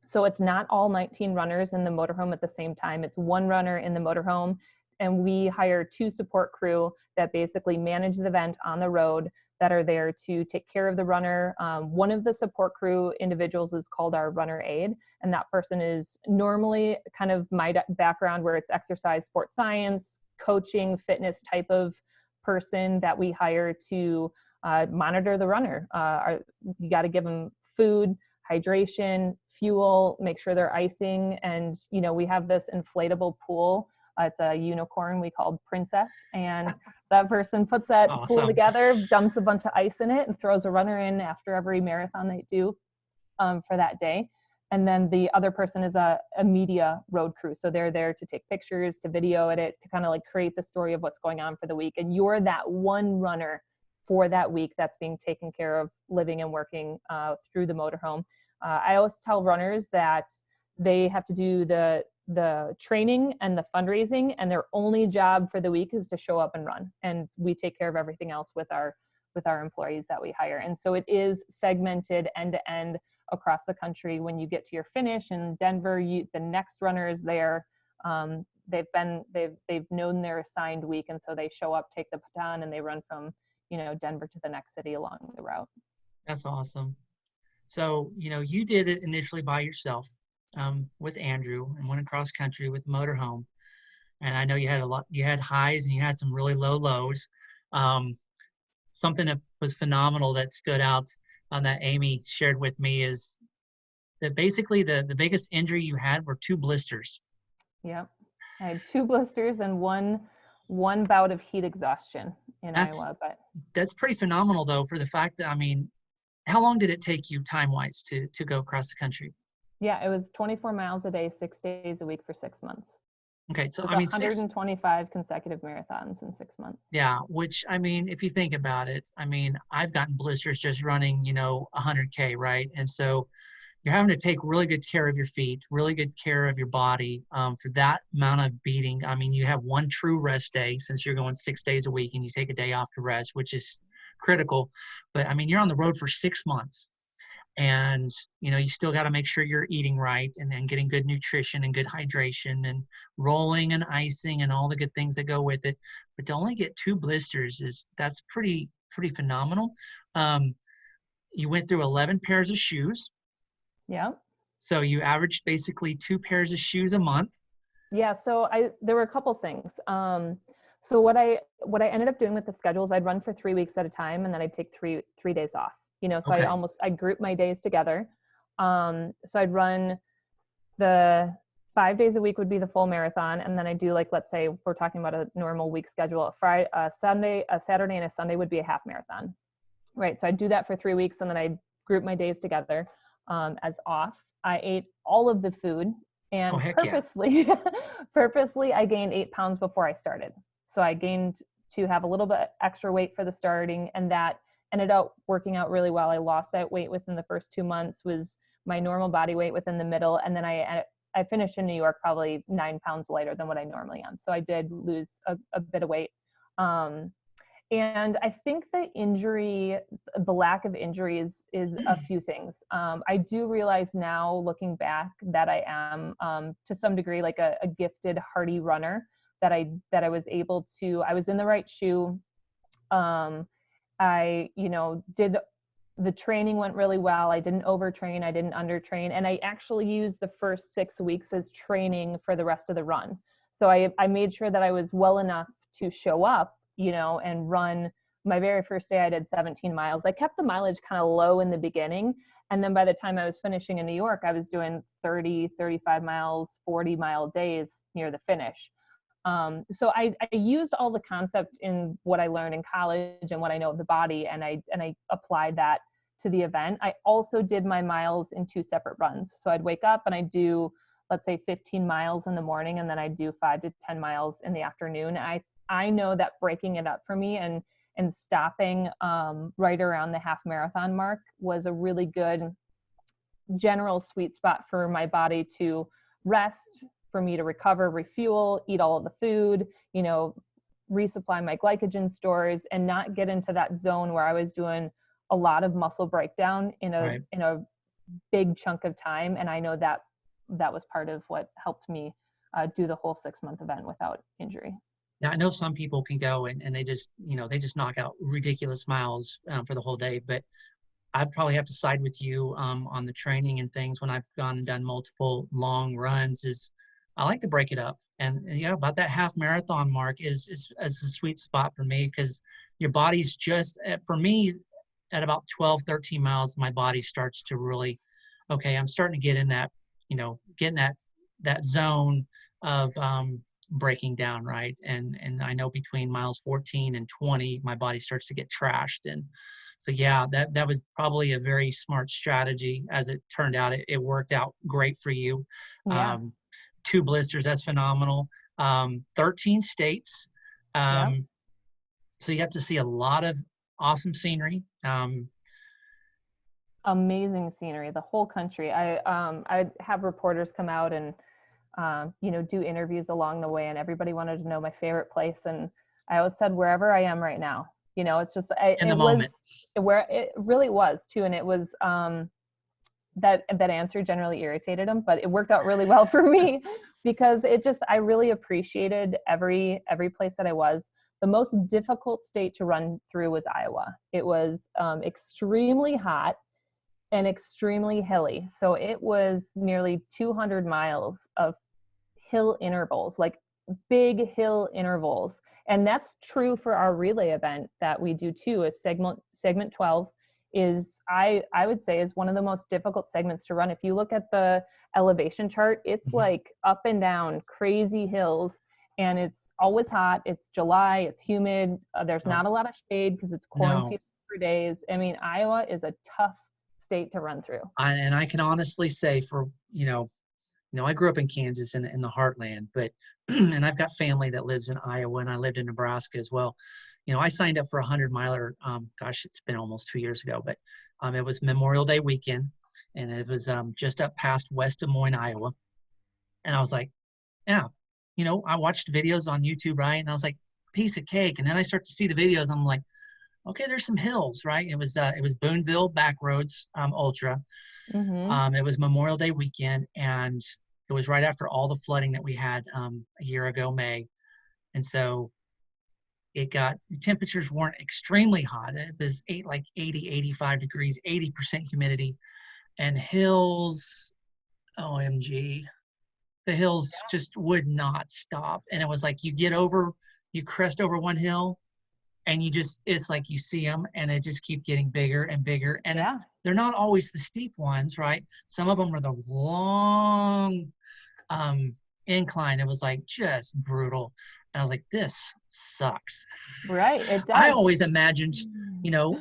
[SPEAKER 2] So it's not all 19 runners in the motorhome at the same time. It's one runner in the motorhome, and we hire 2 support crew that basically manage the event on the road, that are there to take care of the runner. One of the support crew individuals is called our runner aide, and that person is normally kind of my background, where it's exercise, sports science, coaching, fitness type of person that we hire to monitor the runner. You got to give them food, hydration, fuel, make sure they're icing. And, we have this inflatable pool. It's a unicorn we called Princess. And that person puts that pool
[SPEAKER 1] Awesome.
[SPEAKER 2] together, dumps a bunch of ice in it, and throws a runner in after every marathon they do for that day. And then the other person is a media road crew. So they're there to take pictures, to video it, to kind of like create the story of what's going on for the week. And you're that one runner for that week that's being taken care of, living and working through the motorhome. I always tell runners that they have to do the training and the fundraising, and their only job for the week is to show up and run. And we take care of everything else with our employees that we hire. And so it is segmented end to end across the country. When you get to your finish in Denver, the next runner is there. They've known their assigned week, and so they show up, take the baton, and they run from Denver to the next city along the route.
[SPEAKER 1] That's awesome. So, you did it initially by yourself with Andrew, and went across country with the motorhome. And I know you had highs and you had some really low lows. Something that was phenomenal that stood out that Amy shared with me is that basically the biggest injury you had were 2 blisters.
[SPEAKER 2] Yep. I had 2 blisters and one bout of heat exhaustion in Iowa. But
[SPEAKER 1] that's pretty phenomenal, though, for the fact that, how long did it take you time-wise to go across the country?
[SPEAKER 2] Yeah, it was 24 miles a day, 6 days a week for 6 months.
[SPEAKER 1] Okay, so
[SPEAKER 2] It was 125 consecutive marathons in 6 months.
[SPEAKER 1] Yeah, which, if you think about it, I've gotten blisters just running, 100K, right? And so you're having to take really good care of your feet, really good care of your body for that amount of beating. You have one true rest day, since you're going 6 days a week and you take a day off to rest, which is critical. But you're on the road for 6 months, and you still got to make sure you're eating right and getting good nutrition and good hydration and rolling and icing and all the good things that go with it. But to only get 2 blisters that's pretty phenomenal. You went through 11 pairs of shoes.
[SPEAKER 2] Yeah.
[SPEAKER 1] So you averaged basically 2 pairs of shoes a month.
[SPEAKER 2] Yeah. So there were a couple things. So what I ended up doing with the schedules, I'd run for 3 weeks at a time, and then I'd take three days off. So
[SPEAKER 1] Okay.
[SPEAKER 2] I grouped my days together. So I'd run the 5 days a week would be the full marathon, and then I do, like, let's say if we're talking about a normal week schedule, a Saturday and a Sunday would be a half marathon, right? So I'd do that for 3 weeks, and then I'd group my days together as off. I ate all of the food, and purposely I gained 8 pounds before I started. So I gained to have a little bit extra weight for the starting, and that ended up working out really well. I lost that weight within the first 2 months, was my normal body weight within the middle. And then I finished in New York probably 9 pounds lighter than what I normally am. So I did lose a bit of weight. And I think the lack of injuries is a few things. I do realize now, looking back, that I am, to some degree, like a gifted, hardy runner. That I was able to. I was in the right shoe. I, did the training went really well. I didn't overtrain. I didn't undertrain, and I actually used the first 6 weeks as training for the rest of the run. So I made sure that I was well enough to show up, and run. My very first day I did 17 miles. I kept the mileage kind of low in the beginning. And then by the time I was finishing in New York, I was doing 30, 35 miles, 40-mile days near the finish. So I used all the concept in what I learned in college and what I know of the body, and I applied that to the event. I also did my miles in 2 separate runs. So I'd wake up and I'd do, let's say, 15 miles in the morning, and then I'd do 5 to 10 miles in the afternoon. I know that breaking it up for me and stopping right around the half marathon mark was a really good general sweet spot for my body to rest, for me to recover, refuel, eat all of the food, resupply my glycogen stores, and not get into that zone where I was doing a lot of muscle breakdown in a big chunk of time. And I know that was part of what helped me do the whole 6-month event without injury.
[SPEAKER 1] Now, I know some people can go and they just, they just knock out ridiculous miles for the whole day, but I'd probably have to side with you on the training and things. When I've gone and done multiple long runs, is I like to break it up. And about that half marathon mark is a sweet spot for me, because your body's just, for me, at about 12, 13 miles, my body starts to really, okay, I'm starting to get in that, getting that zone of breaking down, right? And I know between miles 14 and 20, my body starts to get trashed. And so, that was probably a very smart strategy. As it turned out, it worked out great for you.
[SPEAKER 2] Yeah.
[SPEAKER 1] 2 blisters, that's phenomenal. 13 states. So you got to see a lot of awesome scenery.
[SPEAKER 2] Amazing scenery, the whole country. I'd have reporters come out and do interviews along the way, and everybody wanted to know my favorite place. And I always said, wherever I am right now. It's just
[SPEAKER 1] in the moment.
[SPEAKER 2] Where it really was too. And it was that answer generally irritated them, but it worked out really well for me, because I really appreciated every place that I was. The most difficult state to run through was Iowa. It was extremely hot and extremely hilly. So it was nearly 200 miles of hill intervals, like big hill intervals. And that's true for our relay event that we do too. Is segment 12 is, I would say, is one of the most difficult segments to run. If you look at the elevation chart, it's like up and down crazy hills, and it's always hot. It's July, it's humid. There's not a lot of shade because it's cornfield for days. I mean, Iowa is a tough state to run through.
[SPEAKER 1] And I can honestly say, for, I grew up in Kansas in the heartland, but, and I've got family that lives in Iowa, and I lived in Nebraska as well. I signed up for a 100-miler, it's been almost 2 years ago, but it was Memorial Day weekend, and it was just up past West Des Moines, Iowa. And I was like, I watched videos on YouTube, right? And I was like, piece of cake. And then I start to see the videos. I'm like, okay, there's some hills, right? It was Boonville Backroads Ultra. It was Memorial Day weekend, and it was right after all the flooding that we had a year ago, May. And so the temperatures weren't extremely hot. It was 80, 85 degrees, 80% humidity, and hills, OMG, the hills just would not stop. And it was like you crest over one hill, and it's like you see them, and it just keep getting bigger and bigger. And they're not always the steep ones, right? Some of them are the long incline. It was like just brutal. And I was like, this sucks.
[SPEAKER 2] Right, it does.
[SPEAKER 1] I always imagined,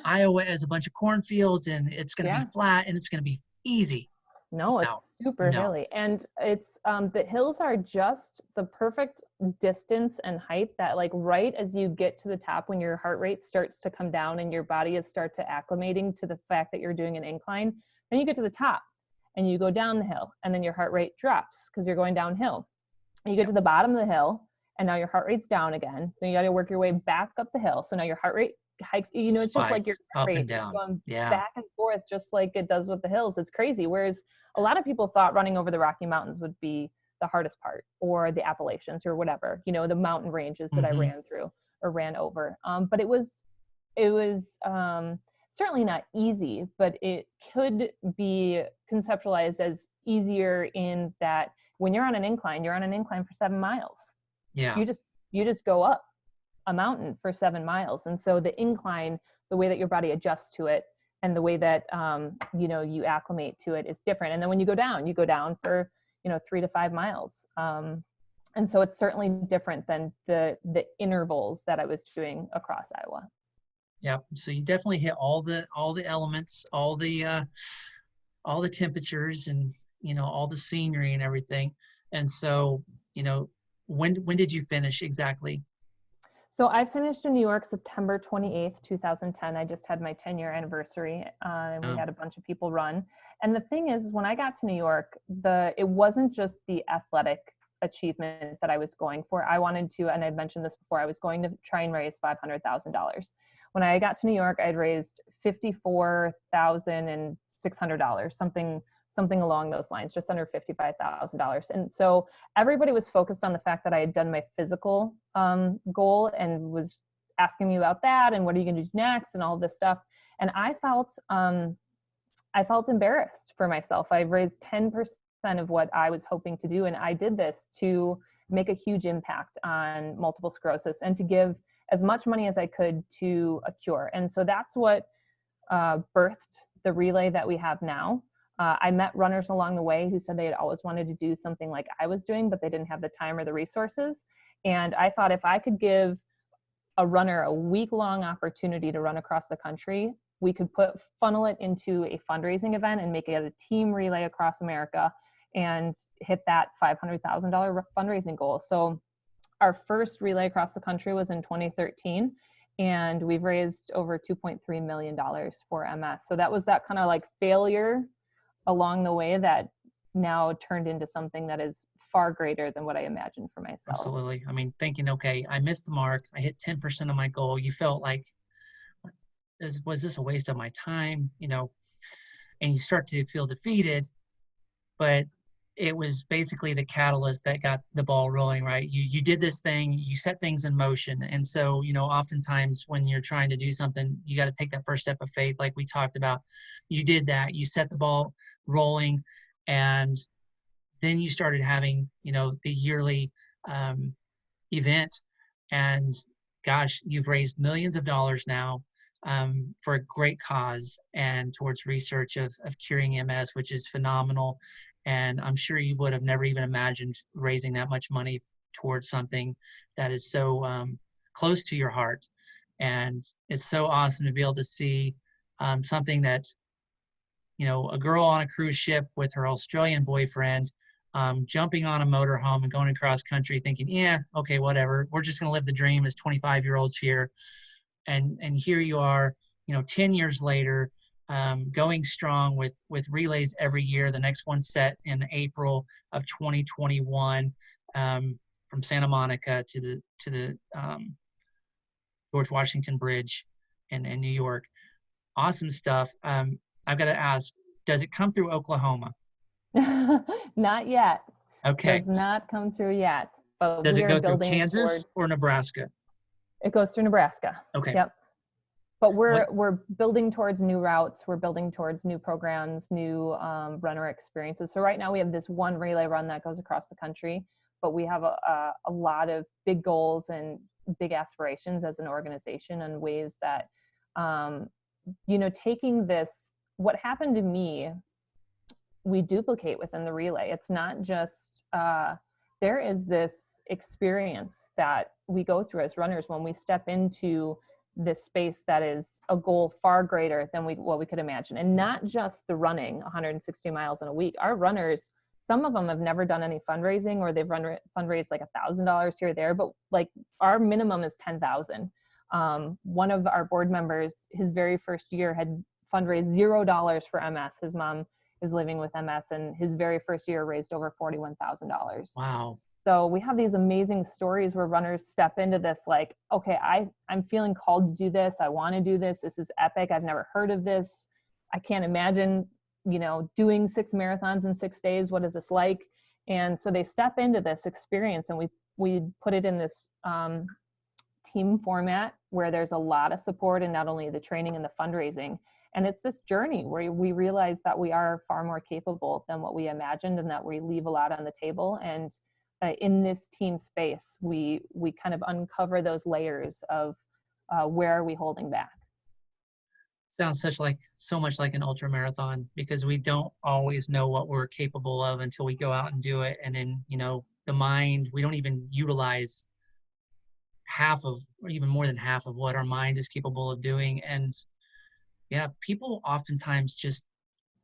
[SPEAKER 1] Iowa as a bunch of cornfields, and it's going to be flat, and it's going to be easy.
[SPEAKER 2] No, it's super hilly. And it's the hills are just the perfect distance and height that, like, right as you get to the top, when your heart rate starts to come down and your body is start to acclimating to the fact that you're doing an incline, then you get to the top and you go down the hill, and then your heart rate drops because you're going downhill. And you get to the bottom of the hill, and now your heart rate's down again. So you got to work your way back up the hill. So now your heart rate hikes, you know, it's just like your
[SPEAKER 1] Spikes
[SPEAKER 2] heart
[SPEAKER 1] up
[SPEAKER 2] rate
[SPEAKER 1] and
[SPEAKER 2] is
[SPEAKER 1] down.
[SPEAKER 2] going
[SPEAKER 1] Yeah.
[SPEAKER 2] back and forth, just like it does with the hills. It's crazy. Whereas a lot of people thought running over the Rocky Mountains would be the hardest part, or the Appalachians, or whatever, you know, the mountain ranges that I ran through or ran over. But it was certainly not easy, but it could be conceptualized as easier in that when you're on an incline, you're on an incline for 7 miles.
[SPEAKER 1] Yeah.
[SPEAKER 2] You just go up a mountain for 7 miles. And so the incline, the way that your body adjusts to it, and the way that, you know, you acclimate to it is different. And then when you go down for, you know, 3 to 5 miles. And so it's certainly different than the intervals that I was doing across Iowa.
[SPEAKER 1] Yeah. So you definitely hit all the elements, all the temperatures, and, you know, all the scenery and everything. And so, you know, when did you finish exactly?
[SPEAKER 2] So I finished in New York September 28th, 2010. I just had my 10-year anniversary, and we had a bunch of people run. And the thing is, when I got to New York, it wasn't just the athletic achievement that I was going for. I wanted to, and I'd mentioned this before, I was going to try and raise $500,000. When I got to New York, I'd raised $54,600, something along those lines, just under $55,000. And so everybody was focused on the fact that I had done my physical goal, and was asking me about that, and what are you going to do next, and all this stuff. And I felt embarrassed for myself. I raised 10% of what I was hoping to do, and I did this to make a huge impact on multiple sclerosis, and to give as much money as I could to a cure. And so that's what birthed the relay that we have now. I met runners along the way who said they had always wanted to do something like I was doing, but they didn't have the time or the resources. And I thought, if I could give a runner a week-long opportunity to run across the country, we could funnel it into a fundraising event and make it a team relay across America, and hit that $500,000 fundraising goal. So our first relay across the country was in 2013, and we've raised over $2.3 million for MS. So that was that kind of like failure along the way that now turned into something that is far greater than what I imagined for myself.
[SPEAKER 1] Absolutely. I mean, thinking, okay, I missed the mark. I hit 10% of my goal. You felt like, was this a waste of my time? You know, and you start to feel defeated, but it was basically the catalyst that got the ball rolling, right? You did this thing, you set things in motion. And so, you know, oftentimes when you're trying to do something, you got to take that first step of faith, like we talked about. You did that, you set the ball rolling, and then you started having, you know, the yearly event. And gosh, you've raised millions of dollars now for a great cause, and towards research of curing MS, which is phenomenal. And I'm sure you would have never even imagined raising that much money towards something that is so close to your heart. And it's so awesome to be able to see something that, you know, a girl on a cruise ship with her Australian boyfriend, jumping on a motorhome and going across country thinking, yeah, okay, whatever. We're just going to live the dream as 25-year-olds here. And here you are, you know, 10 years later, going strong with relays every year. The next one set in April of 2021, from Santa Monica to the George Washington Bridge in New York. Awesome stuff. I've got to ask, does it come through Oklahoma?
[SPEAKER 2] Not yet.
[SPEAKER 1] Okay.
[SPEAKER 2] Does not come through yet. But
[SPEAKER 1] does
[SPEAKER 2] we
[SPEAKER 1] it
[SPEAKER 2] are
[SPEAKER 1] go through
[SPEAKER 2] building
[SPEAKER 1] Kansas or Nebraska?
[SPEAKER 2] It goes through Nebraska.
[SPEAKER 1] Okay.
[SPEAKER 2] Yep. But we're building towards new routes. We're building towards new programs, new runner experiences. So right now we have this one relay run that goes across the country, but we have a lot of big goals and big aspirations as an organization, and ways that, you know, taking this, what happened to me, we duplicate within the relay. It's not just, there is this experience that we go through as runners when we step into this space that is a goal far greater than what we could imagine. And not just the running 160 miles in a week. Our runners, some of them have never done any fundraising, or they've fundraised like $1,000 here or there, but like our minimum is 10,000. One of our board members, his very first year, had fundraised $0 for MS. His mom is living with MS, and his very first year raised over $41,000.
[SPEAKER 1] Wow.
[SPEAKER 2] So we have these amazing stories where runners step into this like, okay, I'm feeling called to do this. I want to do this. This is epic. I've never heard of this. I can't imagine, doing 6 marathons in 6 days. What is this like? And so they step into this experience, and we put it in this team format where there's a lot of support in not only the training and the fundraising. And it's this journey where we realize that we are far more capable than what we imagined, and that we leave a lot on the table. And in this team space, we kind of uncover those layers of where are we holding back.
[SPEAKER 1] Sounds so much like an ultra marathon, because we don't always know what we're capable of until we go out and do it. And then, the mind, we don't even utilize half of, or even more than half of what our mind is capable of doing. And yeah, people oftentimes just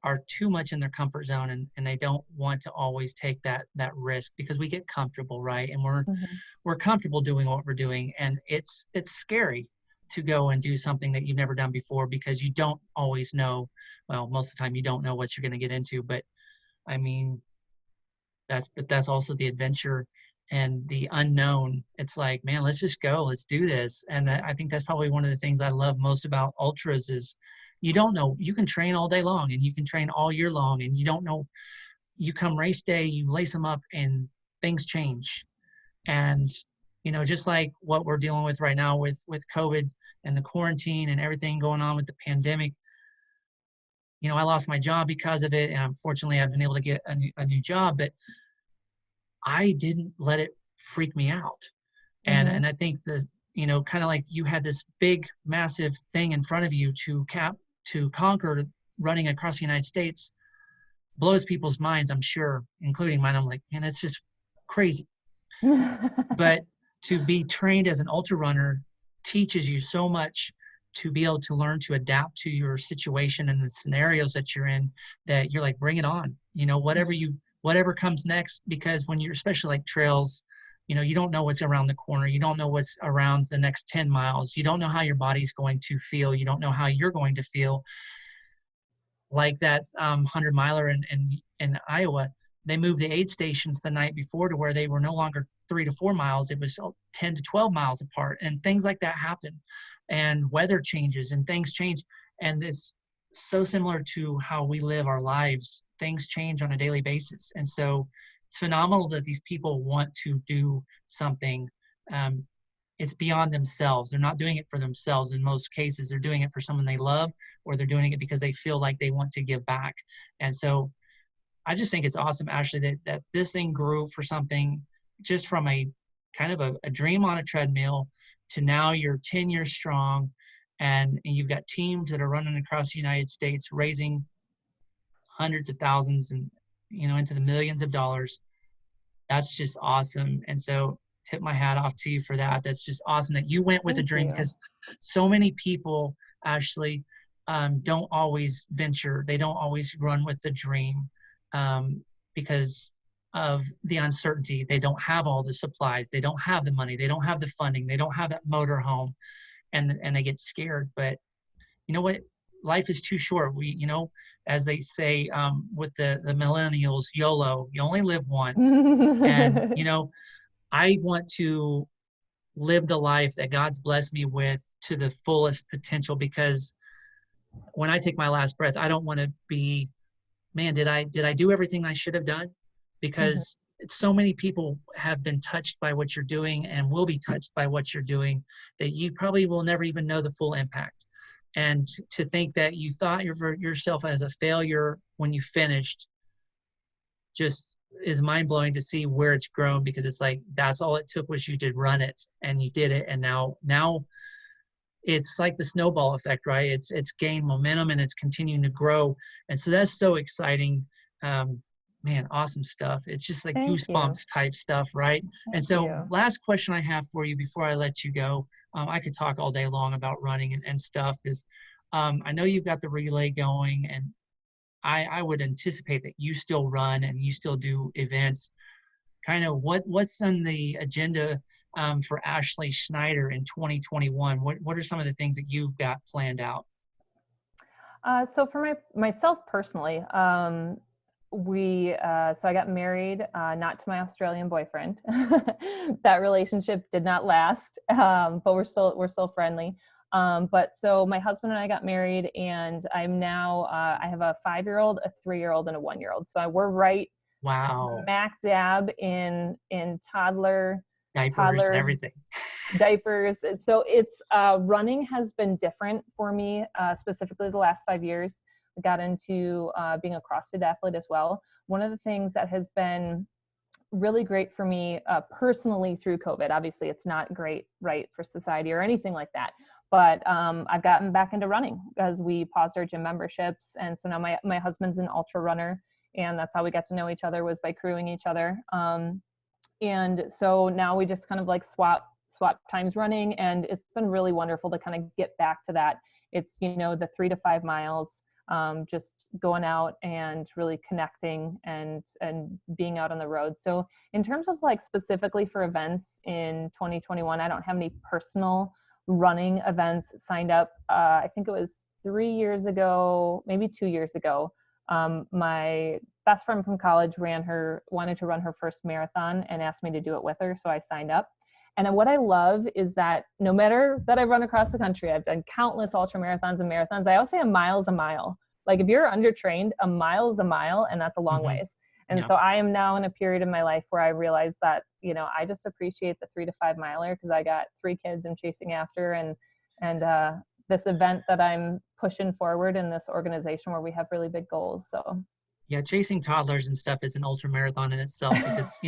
[SPEAKER 1] are too much in their comfort zone, and they don't want to always take that risk, because we get comfortable, right? And we're comfortable doing what we're doing, and it's scary to go and do something that you've never done before, because you don't always know. Well, most of the time you don't know what you're going to get into, but I mean, that's also the adventure and the unknown. It's like, man, let's just go, let's do this. And I think that's probably one of the things I love most about ultras is you don't know. You can train all day long, and you can train all year long, and you don't know. You come race day, you lace them up, and things change. And just like what we're dealing with right now with COVID and the quarantine and everything going on with the pandemic, I lost my job because of it, and unfortunately I've been able to get a new job, but I didn't let it freak me out. And I think kind of like you had this big, massive thing in front of you to conquer, running across the United States, blows people's minds, I'm sure, including mine. I'm like, man, that's just crazy. But to be trained as an ultra runner teaches you so much, to be able to learn to adapt to your situation and the scenarios that you're in, that you're like, bring it on, whatever comes next. Because when you're, especially like trails, you don't know what's around the corner. You don't know what's around the next 10 miles. You don't know how your body's going to feel. You don't know how you're going to feel. Like that 100 miler in Iowa, they moved the aid stations the night before to where they were no longer 3 to 4 miles. It was 10 to 12 miles apart, and things like that happen, and weather changes and things change. And it's so similar to how we live our lives. Things change on a daily basis. And so it's phenomenal that these people want to do something. It's beyond themselves. They're not doing it for themselves. In most cases, they're doing it for someone they love, or they're doing it because they feel like they want to give back. And so I just think it's awesome, Ashley, that this thing grew for something, just from a kind of a dream on a treadmill to now you're 10 years strong, and you've got teams that are running across the United States, raising hundreds of thousands and, into the millions of dollars. That's just awesome. And so tip my hat off to you for that. That's just awesome that you went with a dream, because so many people, Ashley, don't always venture. They don't always run with the dream, because of the uncertainty. They don't have all the supplies. They don't have the money. They don't have the funding. They don't have that motor home, and they get scared. But you know what? Life is too short. As they say, with the millennials, YOLO, you only live once. And, I want to live the life that God's blessed me with to the fullest potential, because when I take my last breath, I don't want to be, man, did I do everything I should have done? Because so many people have been touched by what you're doing and will be touched by what you're doing, that you probably will never even know the full impact. And to think that you thought yourself as a failure when you finished just is mind-blowing to see where it's grown, because it's like, that's all it took was you to run it, and you did it. And now it's like the snowball effect, right? It's gained momentum, and it's continuing to grow. And so that's so exciting. Man, awesome stuff. It's just like goosebumps type stuff, right? And so last question I have for you before I let you go, I could talk all day long about running and stuff, is I know you've got the relay going, and I would anticipate that you still run and you still do events. Kind of what's on the agenda for Ashley Schneider in 2021? What are some of the things that you've got planned out?
[SPEAKER 2] So for myself personally, so I got married, not to my Australian boyfriend. That relationship did not last, but we're still friendly. But so my husband and I got married, and I'm now, I have a 5-year-old, a 3-year-old, and a 1-year-old. So we're right
[SPEAKER 1] Wow.
[SPEAKER 2] smack dab in
[SPEAKER 1] Diapers and
[SPEAKER 2] toddler
[SPEAKER 1] everything.
[SPEAKER 2] diapers. So it's running has been different for me, specifically the last 5 years. I got into being a CrossFit athlete as well. One of the things that has been really great for me personally through COVID, obviously it's not great, right, for society or anything like that, but I've gotten back into running because we paused our gym memberships. And so now my husband's an ultra runner, and that's how we got to know each other, was by crewing each other. And so now we just kind of like swap times running, and it's been really wonderful to kind of get back to that. It's, the 3 to 5 miles, just going out and really connecting and being out on the road. So in terms of like specifically for events in 2021, I don't have any personal running events signed up. I think it was 3 years ago, maybe 2 years ago. My best friend from college wanted to run her first marathon and asked me to do it with her. So I signed up. And what I love is that no matter that I run across the country, I've done countless ultra marathons and marathons. I always say a mile is a mile. Like if you're undertrained, a mile is a mile, and that's a long ways. And
[SPEAKER 1] Yeah.
[SPEAKER 2] so I am now in a period in my life where I realize that, I just appreciate the 3 to 5 miler, because I got 3 kids I'm chasing after, and this event that I'm pushing forward in this organization where we have really big goals. So
[SPEAKER 1] Yeah, chasing toddlers and stuff is an ultra marathon in itself because,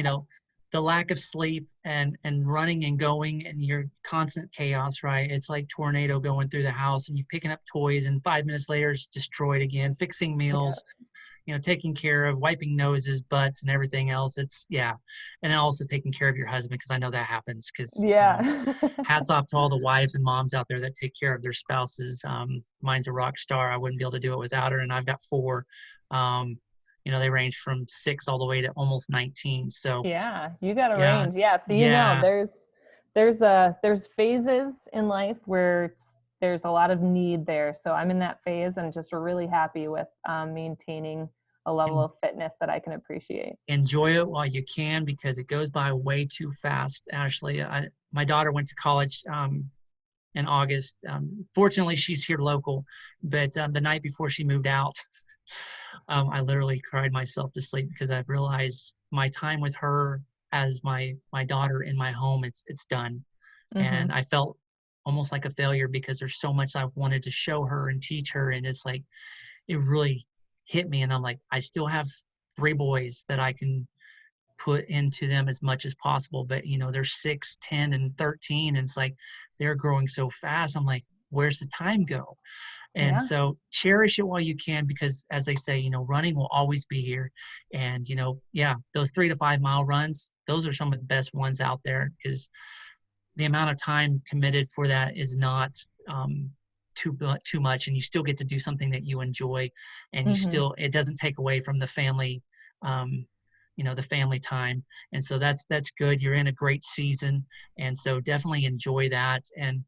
[SPEAKER 1] the lack of sleep and running and going and your constant chaos, right? It's like tornado going through the house, and you picking up toys, and 5 minutes later it's destroyed again, fixing
[SPEAKER 2] yeah,
[SPEAKER 1] meals, taking care of, wiping noses, butts, and everything else. It's, yeah. And then also taking care of your husband, because I know that happens, because
[SPEAKER 2] yeah.
[SPEAKER 1] hats off to all the wives and moms out there that take care of their spouses. Mine's a rock star. I wouldn't be able to do it without her. And I've got 4. They range from 6 all the way to almost 19. So
[SPEAKER 2] Yeah, you got a
[SPEAKER 1] yeah,
[SPEAKER 2] range. Yeah, so
[SPEAKER 1] yeah.
[SPEAKER 2] there's phases in life where there's a lot of need there. So I'm in that phase, and just really happy with maintaining a level
[SPEAKER 1] And
[SPEAKER 2] of fitness that I can appreciate.
[SPEAKER 1] enjoy it while you can, because it goes by way too fast. Ashley, my daughter went to college in August. Fortunately, she's here local, but the night before she moved out, I literally cried myself to sleep, because I realized my time with her as my daughter in my home, it's done.
[SPEAKER 2] Mm-hmm.
[SPEAKER 1] And I felt almost like a failure, because there's so much I've wanted to show her and teach her, and it's like it really hit me. And I'm like, I still have 3 boys that I can put into them as much as possible, but they're 6, 10, and 13, and it's like they're growing so fast. I'm like, where's the time go? And
[SPEAKER 2] Yeah.
[SPEAKER 1] so cherish it while you can, because as they say, running will always be here. And yeah, those 3 to 5 mile runs, those are some of the best ones out there, because the amount of time committed for that is not too much, and you still get to do something that you enjoy, and
[SPEAKER 2] Mm-hmm.
[SPEAKER 1] it doesn't take away from the family, the family time. And so that's good. You're in a great season, and so definitely enjoy that. And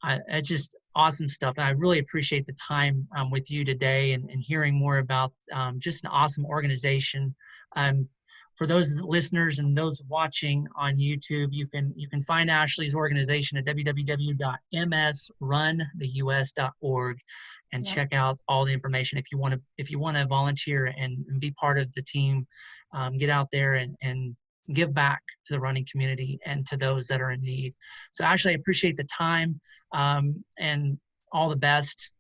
[SPEAKER 1] it's just awesome stuff. And I really appreciate the time with you today, and hearing more about just an awesome organization. For those listeners and those watching on YouTube, you can find Ashley's organization at www.msruntheus.org, and
[SPEAKER 2] Yep.
[SPEAKER 1] check out all the information. If you want to volunteer and be part of the team, get out there and give back to the running community and to those that are in need. So Ashley, I appreciate the time, and all the best.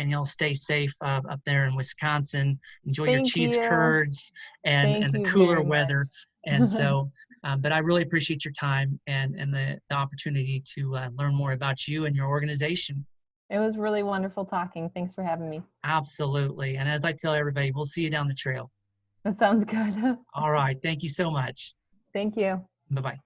[SPEAKER 1] And you'll stay safe up there in Wisconsin. Enjoy your
[SPEAKER 2] Thank
[SPEAKER 1] cheese
[SPEAKER 2] you.
[SPEAKER 1] curds and
[SPEAKER 2] Thank
[SPEAKER 1] the
[SPEAKER 2] you
[SPEAKER 1] cooler
[SPEAKER 2] very much.
[SPEAKER 1] weather. And so, but I really appreciate your time and the opportunity to learn more about you and your organization.
[SPEAKER 2] It was really wonderful talking. Thanks for having me.
[SPEAKER 1] Absolutely. And as I tell everybody, we'll see you down the trail.
[SPEAKER 2] That sounds good.
[SPEAKER 1] All right. Thank you so much.
[SPEAKER 2] Thank you.
[SPEAKER 1] Bye-bye.